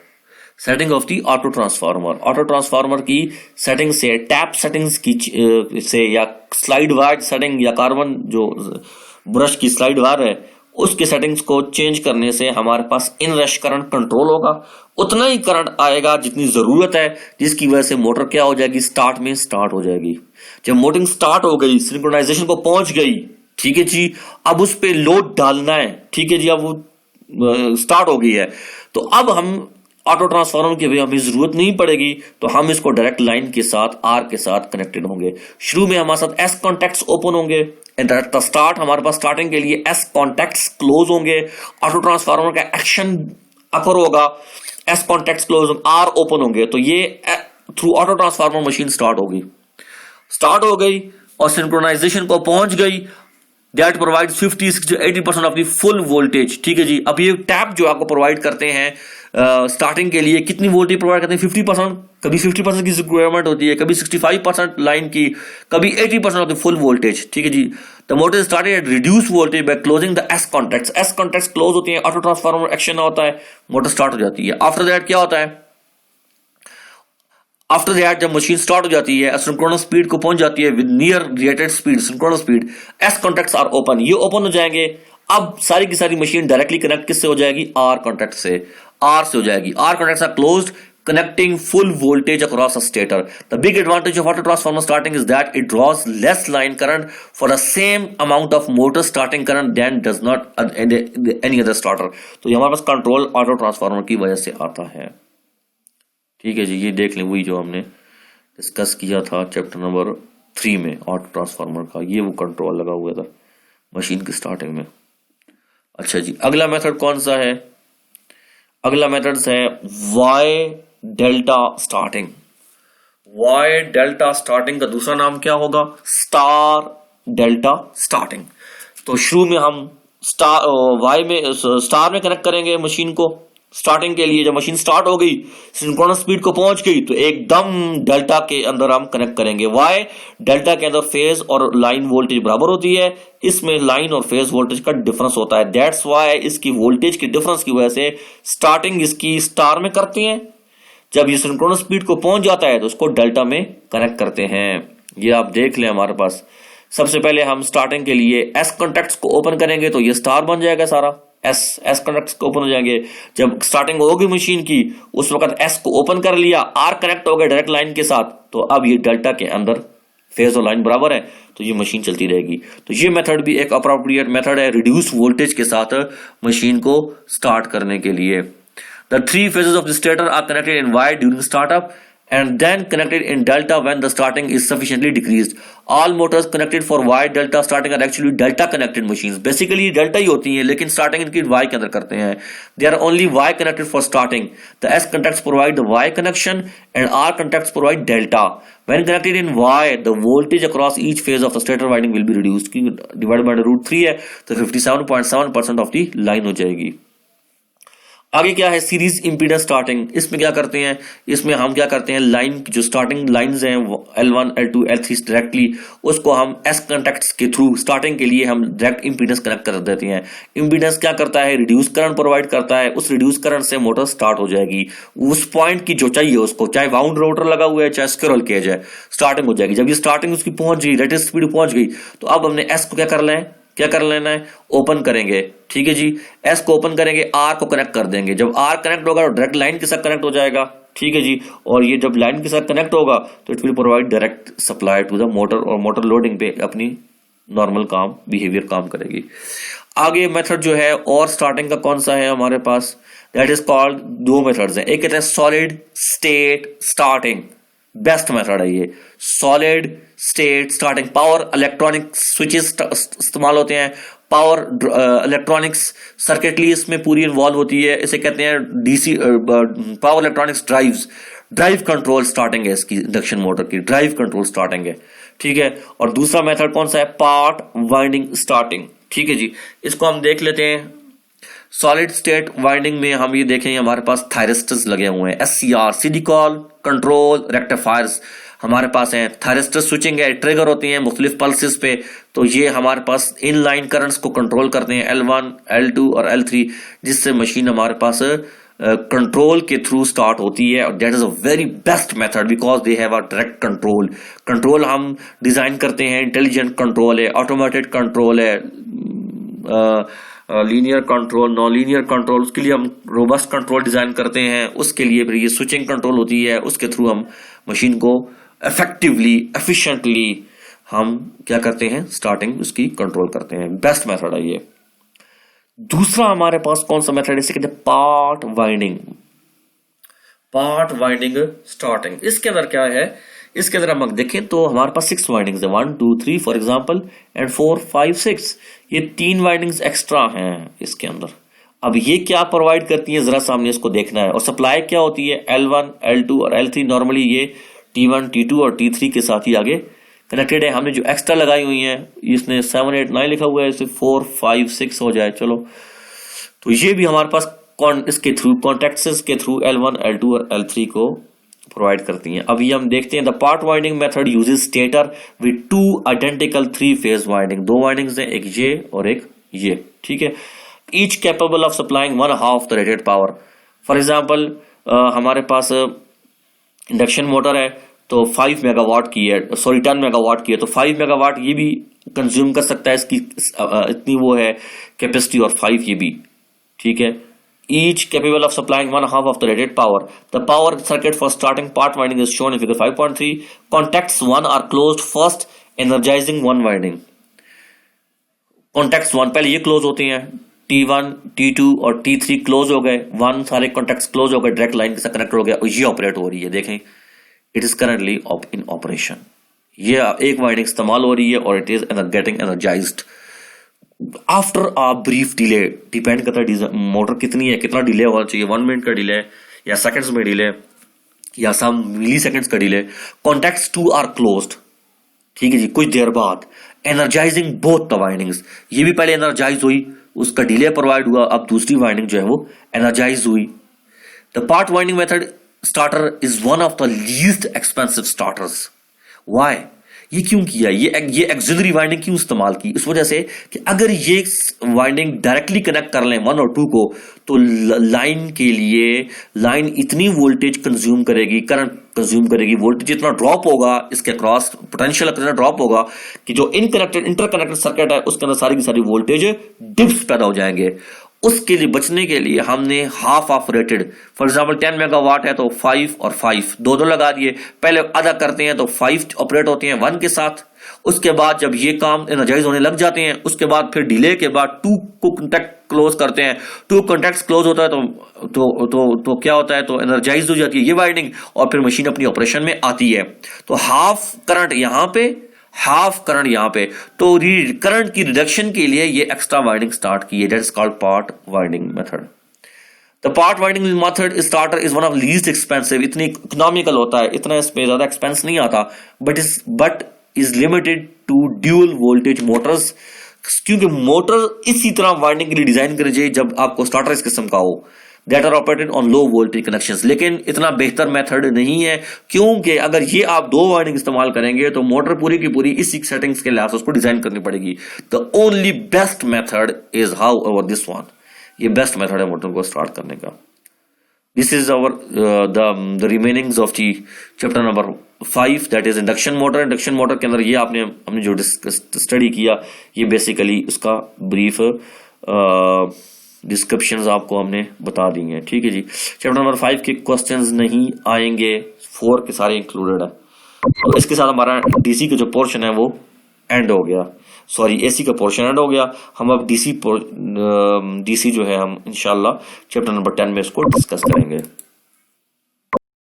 Setting of the auto transformer, auto transformer की सेटिंग से, टैप सेटिंग्स की से, या स्लाइड वायर सेटिंग, या कार्बन जो ब्रश की स्लाइड वायर है उसके सेटिंग्स को चेंज करने से हमारे पास इन रश करंट कंट्रोल होगा। उतना ही करंट आएगा जितनी जरूरत है, जिसकी वजह से मोटर क्या हो जाएगी? स्टार्ट में स्टार्ट हो जाएगी। जब मोटरिंग स्टार्ट हो गई, सिंक्रोनाइजेशन को पहुंच गई, ठीक है जी, अब उस पे लोड डालना है। ठीक है जी, अब वो स्टार्ट हो गई है, तो अब हम ऑटो ट्रांसफार्मर की भी हमें जरूरत नहीं पड़ेगी, तो हम इसको डायरेक्ट लाइन के साथ, आर के साथ कनेक्टेड होंगे। शुरू में हमारे साथ एस कॉन्टैक्ट्स ओपन होंगे, एंड एट द स्टार्ट हमारे पास स्टार्टिंग के लिए एस कॉन्टैक्ट्स क्लोज होंगे। ऑटो ट्रांसफार्मर का एक्शन अकर होगा, S contacts close, R open होंगे, तो ये through auto transformer machine start हो गई और सिंक्रोनाइजेशन को पहुंच गई। That provides 50, 60, 80% of the full voltage. ठीक है जी, अब ये टैप जो आपको प्रोवाइड करते हैं स्टार्टिंग के लिए कितनी वोल्टेज प्रोवाइड करते हैं? 50%। कभी 50% की रिक्वायरमेंट होती है, कभी 65% लाइन की, कभी 80% ऑफ द फुल वोल्टेज। ठीक है जी, the motor started at reduce voltage by closing the S contacts. S contacts close होती हैं, ऑटो ट्रांसफार्मर एक्शन होता है, मोटर स्टार्ट हो जाती है। आफ्टर दैट क्या होता है? आफ्टर दैट जब मशीन स्टार्ट हो जाती है, सिंक्रोनस स्पीड को पहुंच जाती है with near rated speed, synchronous speed, S contacts are open, ये ओपन हो जाएंगे। अब सारी की सारी मशीन डायरेक्टली कनेक्ट किससे हो जाएगी? आर कॉन्टैक्ट से, आर से हो जाएगी। R contacts are closed, connecting full voltage across a stator. The big advantage of auto transformer starting is that it draws less line current for the same amount of motor starting current than does not any other starter. तो ये हमारे पास control auto transformer की वजह से आता है। ठीक है जी, ये देख लें वही जो हमने डिस्कस किया था चैप्टर नंबर 3 में ऑटो ट्रांसफार्मर का, ये वो कंट्रोल लगा हुआ था मशीन की स्टार्टिंग में। अच्छा जी, अगला मेथड कौन सा है? अगला मेथड है Y delta starting. Y delta starting का दूसरा नाम क्या होगा? Star delta starting. तो शुरू में हम स्टार में कनेक्ट करेंगे मशीन को स्टार्टिंग के लिए। जब मशीन स्टार्ट हो गई, सिंक्रोनस स्पीड को पहुंच गई, तो एकदम डेल्टा के अंदर हम कनेक्ट करेंगे। वाई डेल्टा के अंदर फेज और लाइन वोल्टेज बराबर होती है, इसमें लाइन और फेज वोल्टेज का डिफरेंस होता है। दैट्स वाई इसकी वोल्टेज की डिफरेंस की वजह से स्टार्टिंग इसकी स्टार में करते हैं। जब ये सिंक्रोनस स्पीड को पहुंच जाता है तो उसको डेल्टा में कनेक्ट करते हैं। ये आप देख लें, हमारे पास सबसे पहले हम स्टार्टिंग के लिए एस कॉन्टैक्ट्स को ओपन करेंगे तो ये स्टार बन जाएगा सारा। एस कनेक्ट को ओपन हो जाएंगे। जब स्टार्टिंग होगी मशीन की, उस वक्त एस को ओपन कर लिया, आर कनेक्ट हो गया डायरेक्ट लाइन के साथ, तो अब ये डेल्टा के अंदर फेज और लाइन बराबर है, तो ये मशीन चलती रहेगी। तो ये मेथड भी एक अप्रोप्रिएट मेथड है रिड्यूस वोल्टेज के साथ मशीन को स्टार्ट करने के लिए। The 3 phases of the stator are connected in Y during startup and then connected in delta when the starting is sufficiently decreased. All motors connected for Y delta starting are actually delta connected machines. Basically delta ही होती हैं, लेकिन starting इनकी Y के अंदर करते हैं। They are only Y connected for starting. The S contacts provide the Y connection and R contacts provide delta. When connected in Y, the voltage across each phase of the stator winding will be reduced. Divided by √3 है, तो 57.7% of the line हो जाएगी। आगे क्या है? Series impedance starting. इसमें क्या करते हैं? इसमें हम क्या करते हैं, लाइन जो स्टार्टिंग लाइंस हैं L1 L2 L3 डायरेक्टली, उसको हम एस कॉन्टैक्ट्स के थ्रू स्टार्टिंग के लिए हम डायरेक्ट इंपीडेंस कनेक्ट कर देते हैं। इंपीडेंस क्या करता है? रिड्यूस करंट प्रोवाइड करता है। उस रिड्यूस करंट से मोटर स्टार्ट हो जाएगी। उस पॉइंट की जो चाहिए उसको, चाहे वाउंड रोटर लगा हुआ है चाहे स्क्विरल केज है, स्टार्टिंग हो जाएगी। जब ये स्टार्टिंग उसकी पहुंच गई, रेटेड स्पीड पहुंच गई, तो अब हमने एस को क्या कर लेना है? ओपन करेंगे। ठीक है जी, एस को ओपन करेंगे, आर को कनेक्ट कर देंगे। जब आर कनेक्ट होगा तो डायरेक्ट लाइन के साथ कनेक्ट हो जाएगा। ठीक है जी, और ये जब लाइन के साथ कनेक्ट होगा तो it will provide direct supply to the motor, और मोटर लोडिंग पे अपनी नॉर्मल काम बिहेवियर काम करेगी। आगे मेथड जो है और स्टार्टिंग का कौन सा है हमारे पास? दैट इज कॉल्ड, 2 मेथड्स हैं। एक कहते हैं solid state starting, best method है ये। Solid state starting, power electronic switches इस्तेमाल होते हैं, पावर इलेक्ट्रॉनिक्स सर्किटरी इसमें पूरी इन्वॉल्व होती है। इसे कहते हैं DC power electronics drives. Drive control starting है इसकी, इंडक्शन मोटर की ड्राइव कंट्रोल स्टार्टिंग है। ठीक है, और दूसरा मेथड कौन सा है? Part winding starting. ठीक है जी, इसको हम देख लेते हैं। सॉलिड स्टेट वाइंडिंग में हम ये देखें, हमारे पास थायरिस्टर्स लगे हुए हैं, SCR, CD call, control, rectifiers हमारे पास हैं। थायरिस्टर स्विचिंग है, ट्रिगर होती हैं मुख्तलिफ पल्सेस पे, तो ये हमारे पास इन लाइन करंट्स को कंट्रोल करते हैं L1 L2 और L3, जिससे मशीन हमारे पास कंट्रोल के थ्रू स्टार्ट होती है। और that is a very best method because they have a direct control. Control हम डिजाइन करते हैं, इंटेलिजेंट कंट्रोल है, ऑटोमेटेड कंट्रोल है, linear control, non linear control, उसके लिए हम रोबस्ट कंट्रोल डिजाइन करते हैं। उसके लिए फिर ये स्विचिंग कंट्रोल होती है, उसके थ्रू हम मशीन को इफेक्टिवली एफिशिएंटली हम क्या करते हैं, स्टार्टिंग उसकी कंट्रोल करते हैं। बेस्ट मेथड है ये। दूसरा हमारे पास कौन सा मेथड है? इसे कहते हैं part winding. Part winding starting, इसके अंदर क्या है? इसके अंदर हम देखें तो हमारे पास 6 वाइंडिंग्स है, 1 2 3 फॉर एग्जांपल, एंड 4 5 6। ये 3 वाइंडिंग्स एक्स्ट्रा हैं इसके अंदर। अब ये क्या प्रोवाइड करती है, जरा सामने इसको देखना है। और सप्लाई क्या होती है? L1 L2 और L3। नॉर्मली ये T1 T2 और T3 के साथ ही आगे कनेक्टेड है। हमने जो एक्स्ट्रा लगाई हुई है, इसने 7 8 9 लिखा हुआ है, इसे 4 5 6 हो जाए, चलो। तो ये भी हमारे पास इसके थ्रू कॉन्टेक्ट्स के थ्रू L1 L2 और L3 को प्रोवाइड करती हैं। अभी हम देखते हैं the part winding method uses stator with 2 identical 3 phase winding. 2 windings हैं, एक ये और एक ये। ठीक है, each capable of supplying 1/2 the rated power. For example हमारे पास इंडक्शन मोटर है तो 5 मेगावाट की है, सॉरी 10 मेगावाट की है, तो 5 मेगावाट ये भी कंज्यूम कर सकता है, इसकी इतनी वो है कैपेसिटी, और 5 ये भी। ठीक है, each capable of supplying 1/2 of the rated power. The power circuit for starting part winding is shown in figure 5.3. Contacts 1 are closed first, energizing one winding. Contacts 1 पहले ये क्लोज होते हैं, T1, T2 और T3 क्लोज हो गए, 1 सारे contacts close हो गए, डायरेक्ट लाइन के साथ कनेक्ट हो गया और ये ऑपरेट हो रही है। देखें, it is currently in operation. ये एक वाइंडिंग इस्तेमाल हो रही है और it is getting energised after a brief delay. Depend करता है मोटर कितनी है, कितना डिले होना चाहिए, 1 मिनट का डिले या सेकंड्स में डिले या सम मिली सेकंड्स का डिले। कॉन्टैक्ट्स 2 आर क्लोज्ड, ठीक है जी, कुछ देर बाद एनर्जाइजिंग बोथ द वाइंडिंग्स। ये भी पहले एनर्जाइज हुई, उसका डिले प्रोवाइड हुआ, अब दूसरी वाइंडिंग जो है वो एनर्जाइज हुई। The part winding method starter is one of the least expensive starters. Why? ये क्यों किया, ये एक्सिलरी वाइंडिंग क्यों इस्तेमाल की? इस वजह से कि अगर ये वाइंडिंग डायरेक्टली कनेक्ट कर लें 1 और 2 को, तो लाइन के लिए लाइन इतनी वोल्टेज कंज्यूम करेगी, करंट कंज्यूम करेगी, वोल्टेज इतना ड्रॉप होगा, इसके क्रॉस पोटेंशियल इतना ड्रॉप होगा कि जो इंटरकनेक्टेड सर्किट है उसके अंदर सारी की सारी वोल्टेज डिप्स पैदा हो जाएंगे। उसके लिए बचने के लिए हमने half of rated, for example 10 megawatt है तो 5 और 5 दो लगा दिए। पहले आधा करते हैं तो 5 ऑपरेट होते हैं 1 के साथ, उसके बाद जब ये काम एनर्जाइज होने लग जाते हैं, उसके बाद फिर डिले के बाद 2 को कॉन्टैक्ट क्लोज करते हैं। 2 कॉन्टैक्ट्स क्लोज होता है तो क्या होता है, तो एनर्जाइज हो जाती है ये वाइंडिंग और फिर मशीन अपनी ऑपरेशन में आती है। तो हाफ करंट यहां पे, हाफ करंट यहां पे, तो करंट की रिडक्शन के लिए ये एक्स्ट्रा वाइंडिंग स्टार्ट की है, that is called part winding method. The part winding method starter is one of least expensive. इतनी इकोनॉमिकल होता है, इतना इसमें ज्यादा एक्सपेंस नहीं आता, but is limited to dual voltage motors, क्योंकि मोटर इसी तरह वाइंडिंग के लिए डिजाइन करी जाए जब आपको स्टार्टर इस किस्म का हो, that are operated on low voltage connections. लेकिन इतना बेहतर मेथड नहीं है, क्योंकि अगर ये आप 2 वाइंडिंग इस्तेमाल करेंगे तो मोटर पूरी की पूरी इसी सेटिंग्स के लिहाज से उसको डिजाइन करनी पड़ेगी। The only best method is how over this one. ये बेस्ट मेथड है मोटर को स्टार्ट करने का। This is our the remainings of the chapter number 5, that is induction motor. Induction motor के अंदर ये हमने जो स्टडी किया, ये बेसिकली उसका ब्रीफ डिस्क्रिप्शंस आपको हमने बता दी हैं, ठीक है जी। चैप्टर नंबर 5 के क्वेश्चंस नहीं आएंगे, 4 के सारे इंक्लूडेड है। तो इसके साथ हमारा डीसी का जो पोर्शन है वो एंड हो गया, सॉरी एसी का पोर्शन एंड हो गया। हम अब डीसी जो है हम इंशाल्लाह चैप्टर नंबर 10 में इसको डिस्कस करेंगे।